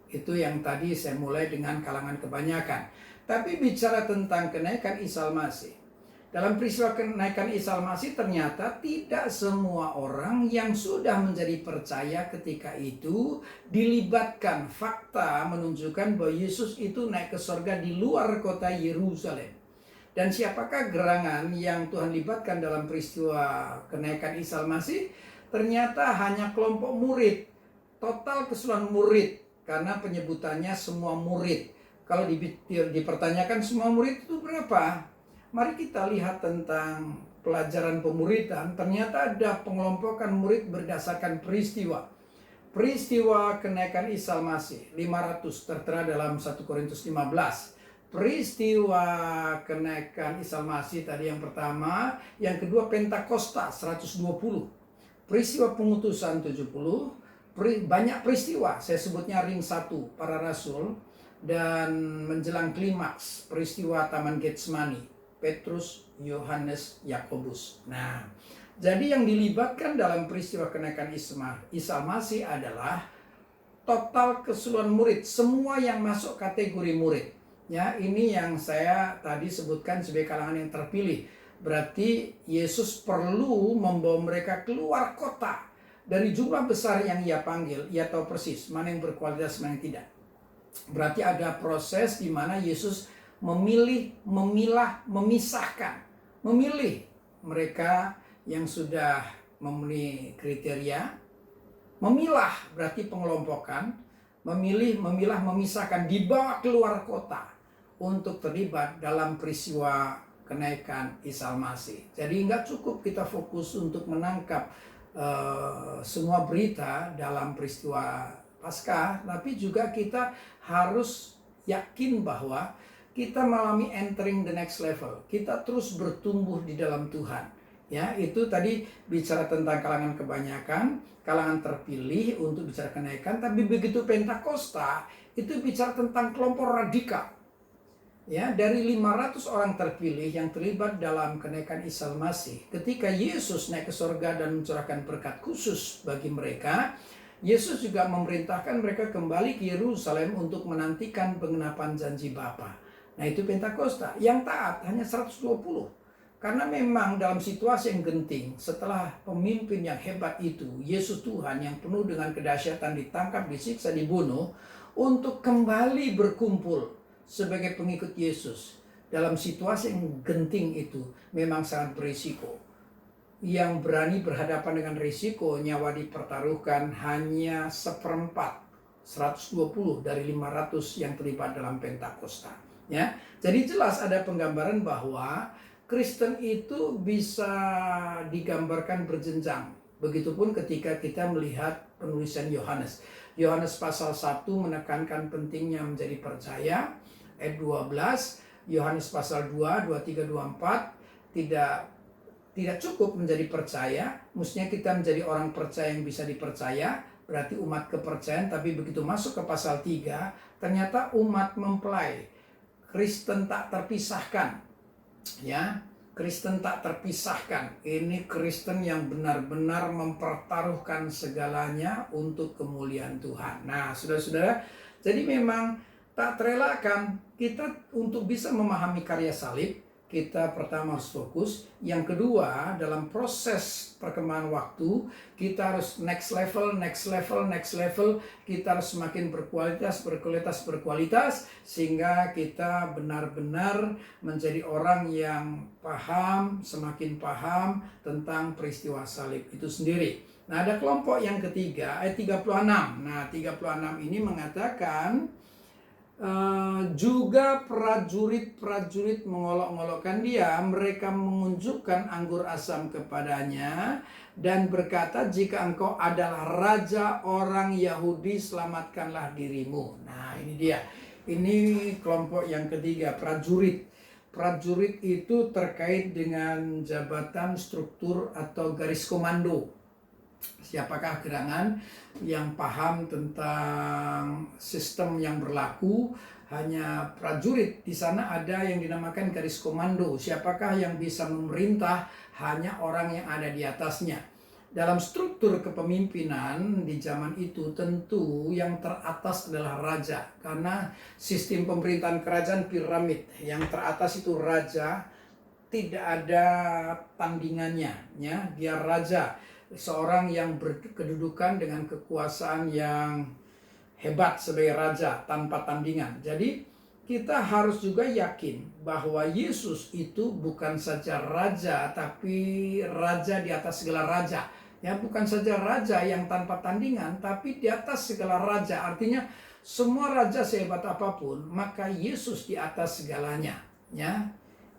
Itu yang tadi saya mulai dengan kalangan kebanyakan. Tapi bicara tentang kenaikan Isa Al-Masih. Dalam peristiwa kenaikan Isa Al-Masih ternyata tidak semua orang yang sudah menjadi percaya ketika itu dilibatkan. Fakta menunjukkan bahwa Yesus itu naik ke surga di luar kota Yerusalem. Dan siapakah gerangan yang Tuhan libatkan dalam peristiwa kenaikan Isa Al-Masih? Ternyata hanya kelompok murid. Total keseluruhan murid. Karena penyebutannya semua murid. Kalau dipertanyakan semua murid itu berapa? Mari kita lihat tentang pelajaran pemuridan. Ternyata ada pengelompokan murid berdasarkan peristiwa. Peristiwa kenaikan Isa Al-Masih 500 tertera dalam 1 Korintus 15. Peristiwa kenaikan Isa Al-Masih tadi yang pertama, yang kedua Pentakosta 120. Peristiwa pengutusan 70, banyak peristiwa, saya sebutnya ring 1 para rasul, dan menjelang klimaks peristiwa Taman Getsemani. Petrus, Yohanes, Yakobus. Nah, jadi yang dilibatkan dalam peristiwa kenaikan Isa Al-Masih adalah total keseluruhan murid, semua yang masuk kategori murid. Ya, ini yang saya tadi sebutkan sebagai kalangan yang terpilih. Berarti Yesus perlu membawa mereka keluar kota. Dari jumlah besar yang ia panggil, ia tahu persis mana yang berkualitas, mana yang tidak. Berarti ada proses di mana Yesus memilih, memilah, memisahkan. Memilih mereka yang sudah memenuhi kriteria. Memilah berarti pengelompokan. Memilih, memilah, memisahkan, dibawa keluar kota untuk terlibat dalam peristiwa kenaikan Isa Al-Masih. Jadi nggak cukup kita fokus untuk menangkap semua berita dalam peristiwa Paskah, tapi juga kita harus yakin bahwa kita mengalami entering the next level. Kita terus bertumbuh di dalam Tuhan. Ya, itu tadi bicara tentang kalangan kebanyakan, kalangan terpilih untuk bicara kenaikan. Tapi begitu Pentakosta, itu bicara tentang kelompok radikal. Ya, dari 500 orang terpilih yang terlibat dalam kenaikan Isa Al-Masih. Ketika Yesus naik ke surga dan mencurahkan berkat khusus bagi mereka, Yesus juga memerintahkan mereka kembali ke Yerusalem untuk menantikan pengenapan janji Bapa. Nah, itu Pentakosta. Yang taat hanya 120. Karena memang dalam situasi yang genting, setelah pemimpin yang hebat itu, Yesus Tuhan yang penuh dengan kedahsyatan ditangkap, disiksa, dibunuh, untuk kembali berkumpul sebagai pengikut Yesus dalam situasi yang genting itu memang sangat berisiko. yang berani berhadapan dengan risiko nyawa dipertaruhkan hanya 1/4, 120 dari 500 yang terlibat dalam Pentakosta. Ya, jadi jelas ada penggambaran bahwa Kristen itu bisa digambarkan berjenjang. Begitupun ketika kita melihat penulisan Yohanes. Yohanes pasal 1 menekankan pentingnya menjadi percaya. Ayat 12, Yohanes pasal 2, 23, 24, tidak cukup menjadi percaya. Mestinya kita menjadi orang percaya yang bisa dipercaya. Berarti umat kepercayaan, tapi begitu masuk ke pasal 3, ternyata umat mempelai. Kristen tak terpisahkan. Ya, Kristen tak terpisahkan. Ini Kristen yang benar-benar mempertaruhkan segalanya untuk kemuliaan Tuhan. Nah, saudara-saudara, jadi memang tak terelakkan kita untuk bisa memahami karya salib. Kita pertama harus fokus. Yang kedua, dalam proses perkembangan waktu, kita harus next level. Kita harus semakin berkualitas, sehingga kita benar-benar menjadi orang yang paham, semakin paham tentang peristiwa salib itu sendiri. Nah, ada kelompok yang ketiga, ayat 36. Nah, 36 ini mengatakan, juga prajurit-prajurit mengolok-olokkan dia. Mereka mengunjukkan anggur asam kepadanya dan berkata, jika engkau adalah raja orang Yahudi, selamatkanlah dirimu. Nah, ini dia. Ini kelompok yang ketiga, prajurit. Prajurit itu terkait dengan jabatan, struktur, atau garis komando. Siapakah gerangan yang paham tentang sistem yang berlaku? Hanya prajurit. Di sana ada yang dinamakan garis komando. Siapakah yang bisa memerintah? Hanya orang yang ada di atasnya. Dalam struktur kepemimpinan di zaman itu, tentu yang teratas adalah raja. Karena sistem pemerintahan kerajaan piramid. Yang teratas itu raja, tidak ada tandingannya. Ya, dia raja. Seorang yang berkedudukan dengan kekuasaan yang hebat sebagai raja tanpa tandingan. Jadi kita harus juga yakin bahwa Yesus itu bukan saja raja, tapi raja di atas segala raja. Ya, bukan saja raja yang tanpa tandingan, tapi di atas segala raja. Artinya semua raja sehebat apapun, maka Yesus di atas segalanya. Ya.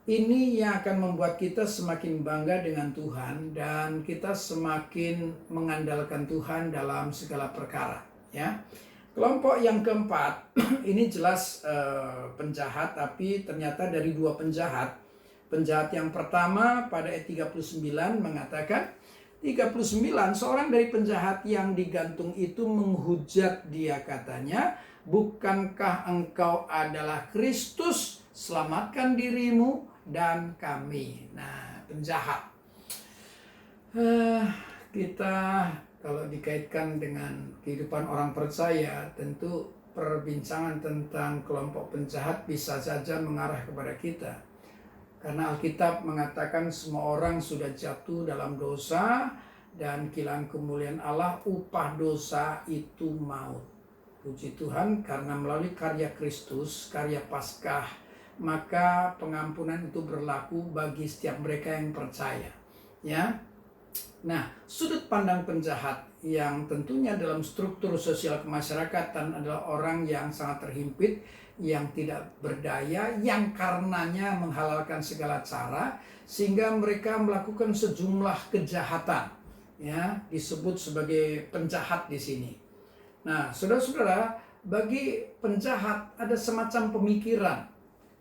Ini yang akan membuat kita semakin bangga dengan Tuhan dan kita semakin mengandalkan Tuhan dalam segala perkara. Ya, kelompok yang keempat ini jelas penjahat, tapi ternyata dari dua penjahat. Penjahat yang pertama pada ayat 39 mengatakan, 39, seorang dari penjahat yang digantung itu menghujat dia, katanya, bukankah engkau adalah Kristus? Selamatkan dirimu dan kami. Nah, penjahat. Kita kalau dikaitkan dengan kehidupan orang percaya, tentu perbincangan tentang kelompok penjahat bisa saja mengarah kepada kita. Karena Alkitab mengatakan semua orang sudah jatuh dalam dosa dan kehilangan kemuliaan Allah, upah dosa itu maut. Puji Tuhan, karena melalui karya Kristus, karya Paskah, maka pengampunan itu berlaku bagi setiap mereka yang percaya. Ya. Nah, sudut pandang penjahat yang tentunya dalam struktur sosial kemasyarakatan adalah orang yang sangat terhimpit, yang tidak berdaya, yang karenanya menghalalkan segala cara sehingga mereka melakukan sejumlah kejahatan. Ya, disebut sebagai penjahat di sini. Nah, saudara-saudara, bagi penjahat ada semacam pemikiran.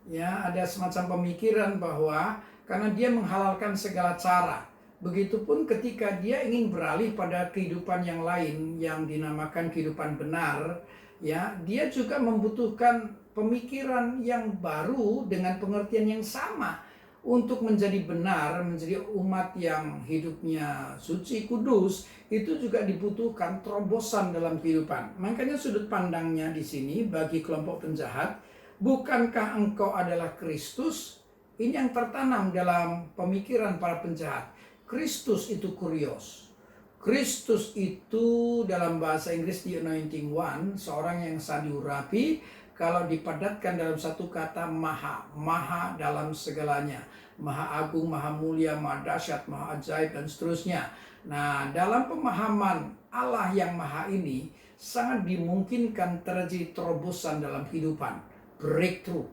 Ya, ada semacam pemikiran bahwa karena dia menghalalkan segala cara, begitupun ketika dia ingin beralih pada kehidupan yang lain yang dinamakan kehidupan benar, ya, dia juga membutuhkan pemikiran yang baru dengan pengertian yang sama untuk menjadi benar, menjadi umat yang hidupnya suci, kudus. Itu juga dibutuhkan terobosan dalam kehidupan. Makanya sudut pandangnya di sini bagi kelompok penjahat, bukankah engkau adalah Kristus? Ini yang tertanam dalam pemikiran para penjahat. Kristus itu kurios. Kristus itu dalam bahasa Inggris di Anointing One, seorang yang sah diurapi. kalau dipadatkan dalam satu kata maha. Maha dalam segalanya. Maha agung, maha mulia, maha dahsyat, maha ajaib, dan seterusnya. Nah, dalam pemahaman Allah yang maha ini, sangat dimungkinkan terjadi terobosan dalam kehidupan. Breakthrough.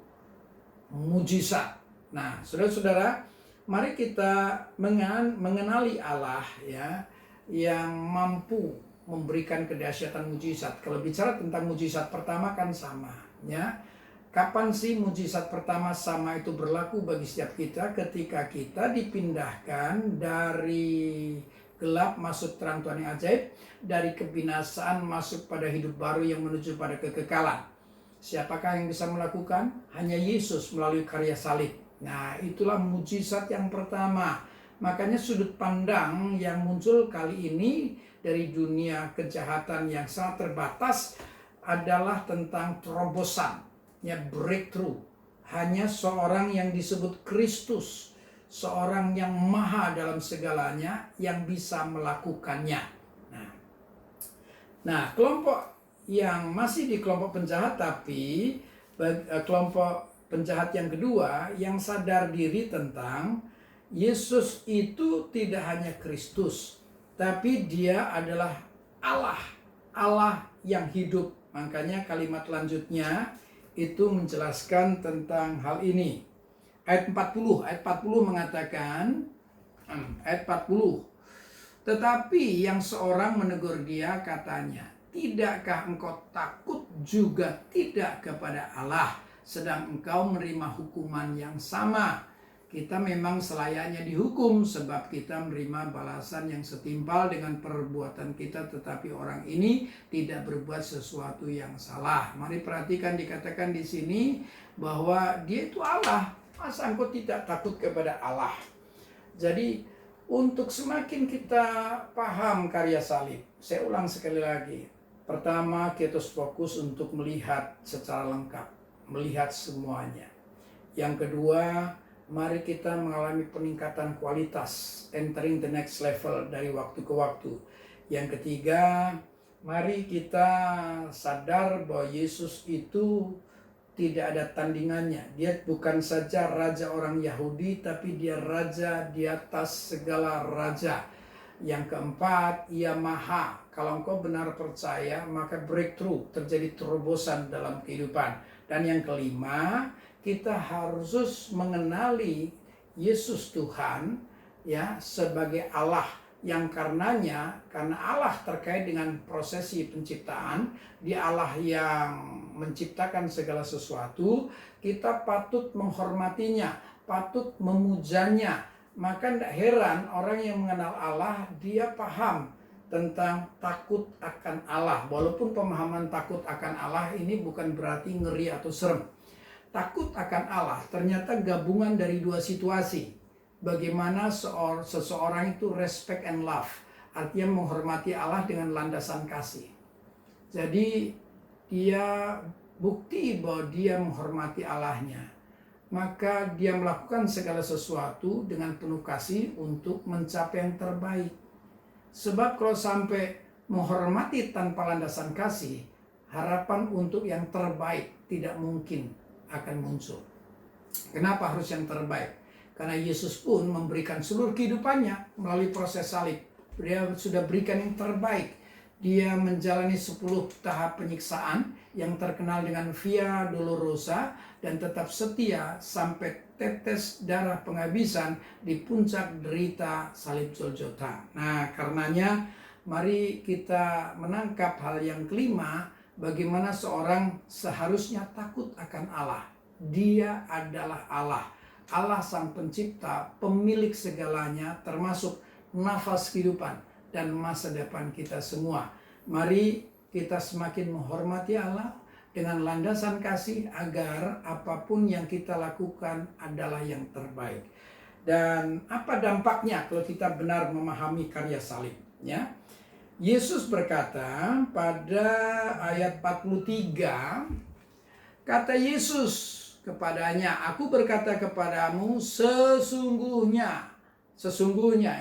Mujizat. Nah, saudara-saudara, mari kita mengenali Allah ya, yang mampu memberikan kedahsyatan mujizat. Kalau bicara tentang mujizat pertama kan sama ya. Kapan sih mujizat pertama sama itu berlaku bagi setiap kita? Ketika kita dipindahkan dari gelap masuk terang Tuhan yang ajaib, dari kebinasaan masuk pada hidup baru yang menuju pada kekekalan. Siapakah yang bisa melakukan? Hanya Yesus melalui karya salib. Nah, itulah mujizat yang pertama. Makanya sudut pandang yang muncul kali ini dari dunia kejahatan yang sangat terbatas adalah tentang terobosan, ya, breakthrough. Hanya seorang yang disebut Kristus, seorang yang maha dalam segalanya yang bisa melakukannya. Nah, kelompok yang masih di kelompok penjahat, tapi kelompok penjahat yang kedua yang sadar diri tentang Yesus itu tidak hanya Kristus, tapi dia adalah Allah, Allah yang hidup. Makanya kalimat lanjutnya itu menjelaskan tentang hal ini. Ayat 40 mengatakan, ayat 40, tetapi yang seorang menegur dia katanya, tidakkah engkau takut juga tidak kepada Allah, sedang engkau menerima hukuman yang sama? Kita memang selayaknya dihukum sebab kita menerima balasan yang setimpal dengan perbuatan kita, tetapi orang ini tidak berbuat sesuatu yang salah. Mari perhatikan, dikatakan di sini bahwa dia itu Allah. Masa engkau tidak takut kepada Allah? Jadi untuk semakin kita paham karya salib, saya ulang sekali lagi. Pertama, kita harus fokus untuk melihat secara lengkap, melihat semuanya. Yang kedua, mari kita mengalami peningkatan kualitas, entering the next level dari waktu ke waktu. Yang ketiga, mari kita sadar bahwa Yesus itu tidak ada tandingannya. Dia bukan saja raja orang Yahudi, tapi dia raja di atas segala raja. Yang keempat, ia maha. Kalau engkau benar percaya, maka breakthrough, terjadi terobosan dalam kehidupan. Dan yang kelima, kita harus mengenali Yesus Tuhan ya sebagai Allah yang karena Allah terkait dengan prosesi penciptaan, dia Allah yang menciptakan segala sesuatu, kita patut menghormatinya, patut memujanya. Maka tidak heran orang yang mengenal Allah, dia paham tentang takut akan Allah. Walaupun pemahaman takut akan Allah ini bukan berarti ngeri atau serem. Takut akan Allah ternyata gabungan dari dua situasi. Bagaimana seseorang itu respect and love. Artinya menghormati Allah dengan landasan kasih. Jadi dia bukti bahwa dia menghormati Allahnya. Maka dia melakukan segala sesuatu dengan penuh kasih untuk mencapai yang terbaik. Sebab kalau sampai menghormati tanpa landasan kasih, harapan untuk yang terbaik tidak mungkin akan muncul. Kenapa harus yang terbaik? Karena Yesus pun memberikan seluruh kehidupannya melalui proses salib. Dia sudah berikan yang terbaik. Dia menjalani 10 tahap penyiksaan yang terkenal dengan Via Dolorosa dan tetap setia sampai tetes darah penghabisan di puncak derita salib Golgota. Nah, karenanya mari kita menangkap hal yang kelima, bagaimana seorang seharusnya takut akan Allah. Dia adalah Allah. Allah sang pencipta, pemilik segalanya, termasuk nafas kehidupan dan masa depan kita semua. Mari kita semakin menghormati Allah dengan landasan kasih agar apapun yang kita lakukan adalah yang terbaik. Dan apa dampaknya kalau kita benar memahami karya salib? Ya, Yesus berkata pada ayat 43, kata Yesus kepadanya, aku berkata kepadamu sesungguhnya,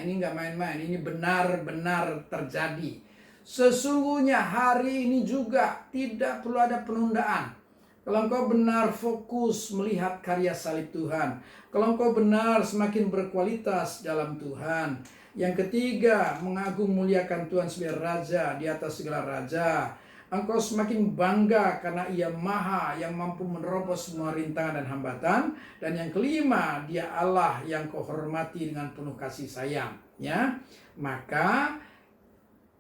ini nggak main-main, ini benar-benar terjadi. Sesungguhnya hari ini juga tidak perlu ada penundaan. Kalau engkau benar fokus melihat karya salib Tuhan. Kalau engkau benar semakin berkualitas dalam Tuhan. Yang ketiga, mengagung muliakan Tuhan sebagai Raja di atas segala Raja. Engkau semakin bangga karena Ia Maha yang mampu menerobos semua rintangan dan hambatan. Dan yang kelima, Dia Allah yang kau hormati dengan penuh kasih sayang. Ya, maka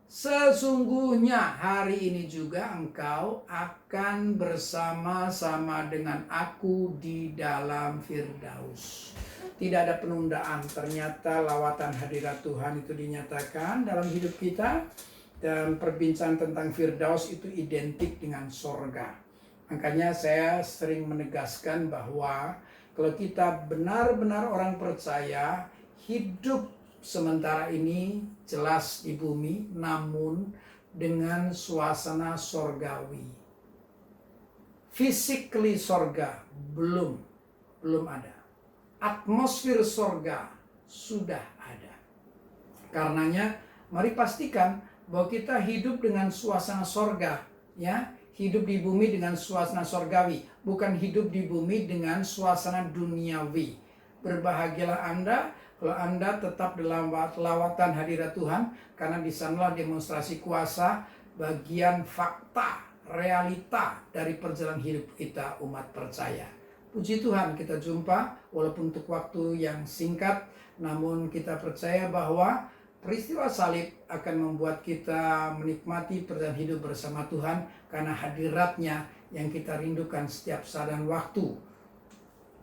sesungguhnya hari ini juga engkau akan bersama-sama dengan aku di dalam Firdaus. Tidak ada penundaan. Ternyata lawatan hadirat Tuhan itu dinyatakan dalam hidup kita. Dan perbincangan tentang Firdaus itu identik dengan sorga. Makanya saya sering menegaskan bahwa kalau kita benar-benar orang percaya, hidup sementara ini jelas di bumi, namun dengan suasana sorgawi. Physically sorga belum ada. Atmosfer sorga sudah ada. Karenanya mari pastikan bahwa kita hidup dengan suasana sorga, ya, hidup di bumi dengan suasana sorgawi, bukan hidup di bumi dengan suasana duniawi. Berbahagialah Anda kalau Anda tetap dalam lawatan hadirat Tuhan, karena di sanalah demonstrasi kuasa, bagian fakta, realita dari perjalanan hidup kita umat percaya. Puji Tuhan, kita jumpa walaupun untuk waktu yang singkat, namun kita percaya bahwa peristiwa salib akan membuat kita menikmati perjalanan hidup bersama Tuhan karena hadiratnya yang kita rindukan setiap saat dan waktu.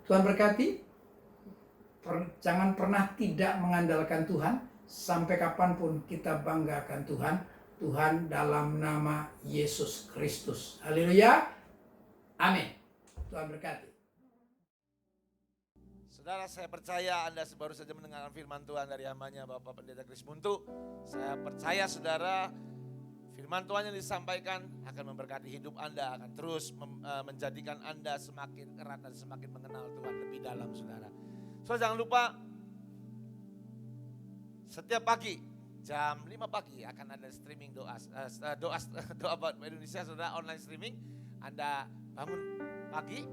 Tuhan berkati. Jangan pernah tidak mengandalkan Tuhan. Sampai kapanpun kita banggakan Tuhan. Tuhan dalam nama Yesus Kristus. Haleluya. Amin. Tuhan berkati. Saudara, saya percaya Anda baru saja mendengarkan firman Tuhan dari hamba-Nya Bapak Pendeta Kris Muntu. Saya percaya saudara, firman Tuhan yang disampaikan akan memberkati hidup Anda, akan terus menjadikan Anda semakin erat dan semakin mengenal Tuhan lebih dalam, saudara. So jangan lupa, setiap pagi jam 5 pagi akan ada streaming doa buat Indonesia, saudara, online streaming. Anda bangun pagi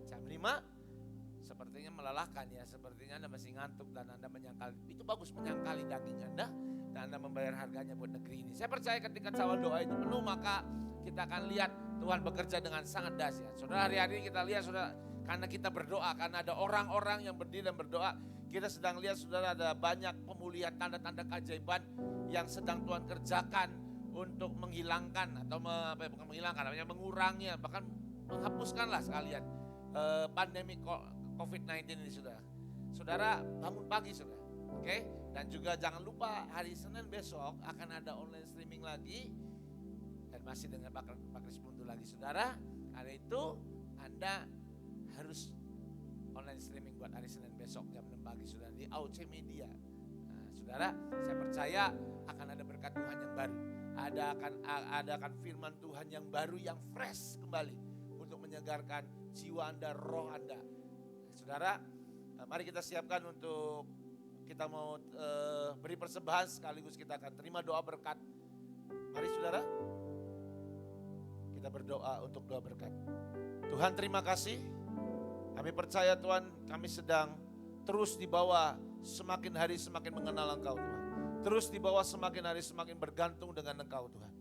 jam 5, sepertinya melelahkan ya, sepertinya Anda masih ngantuk dan Anda menyangkal, itu bagus, menyangkali daging Anda dan Anda membayar harganya buat negeri ini. Saya percaya ketika cawal doa itu penuh, maka kita akan lihat Tuhan bekerja dengan sangat dahsyat. Saudara, hari-hari ini kita lihat, saudara, karena kita berdoa, karena ada orang-orang yang berdiri dan berdoa, kita sedang lihat, saudara, ada banyak pemulihan, tanda-tanda keajaiban yang sedang Tuhan kerjakan untuk menghilangkan atau bukan menghilangkan, mengurangi, bahkan menghapuskanlah sekalian pandemi COVID-19 ini, saudara. Saudara, bangun pagi, saudara. Oke? Dan juga jangan lupa hari Senin besok akan ada online streaming lagi dan masih dengan Pak Kris Muntu lagi, saudara. Karena itu Anda harus online streaming buat hari Senin besok jam 6 pagi, saudara, di AUC Media. Nah, saudara, saya percaya akan ada berkat Tuhan yang baru. Ada firman Tuhan yang baru, yang fresh kembali untuk menyegarkan jiwa Anda, roh Anda. Saudara, mari kita siapkan untuk kita mau beri persembahan, sekaligus kita akan terima doa berkat. Mari saudara, kita berdoa untuk doa berkat. Tuhan, terima kasih. Kami percaya Tuhan, kami sedang terus dibawa semakin hari semakin mengenal Engkau, Tuhan. Terus dibawa semakin hari semakin bergantung dengan Engkau, Tuhan.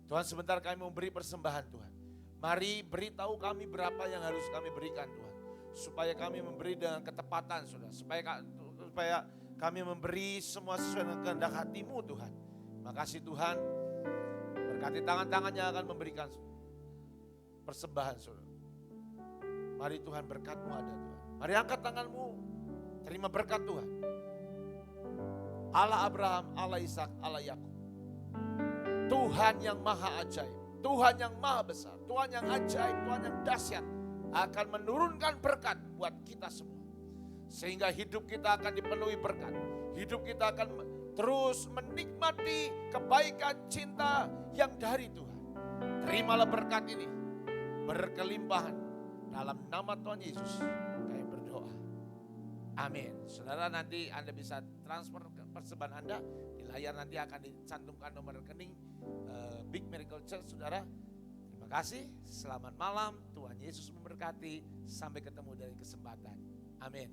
Tuhan, sebentar kami mau beri persembahan, Tuhan. Mari beritahu kami berapa yang harus kami berikan, Tuhan. Supaya kami memberi dengan ketepatan, Saudara. Supaya kami memberi semua sesuai dengan kehendak hati-Mu, Tuhan. Makasih Tuhan, berkati tangan-tangan yang akan memberikan persembahan, Saudara. Mari Tuhan, berkat-Mu ada, Tuhan. Mari angkat tanganmu, terima berkat Tuhan. Allah Abraham, Allah Ishak, Allah Yakub. Tuhan yang maha ajaib, Tuhan yang maha besar, Tuhan yang ajaib, Tuhan yang dahsyat akan menurunkan berkat buat kita semua. Sehingga hidup kita akan dipenuhi berkat. Hidup kita akan terus menikmati kebaikan cinta yang dari Tuhan. Terimalah berkat ini berkelimpahan. Dalam nama Tuhan Yesus kami berdoa. Amin. Saudara, nanti Anda bisa transfer persembahan Anda. Di layar nanti akan dicantumkan nomor rekening Big Miracle Church, saudara. Terima kasih, selamat malam, Tuhan Yesus memberkati, sampai ketemu dari kesempatan. Amin.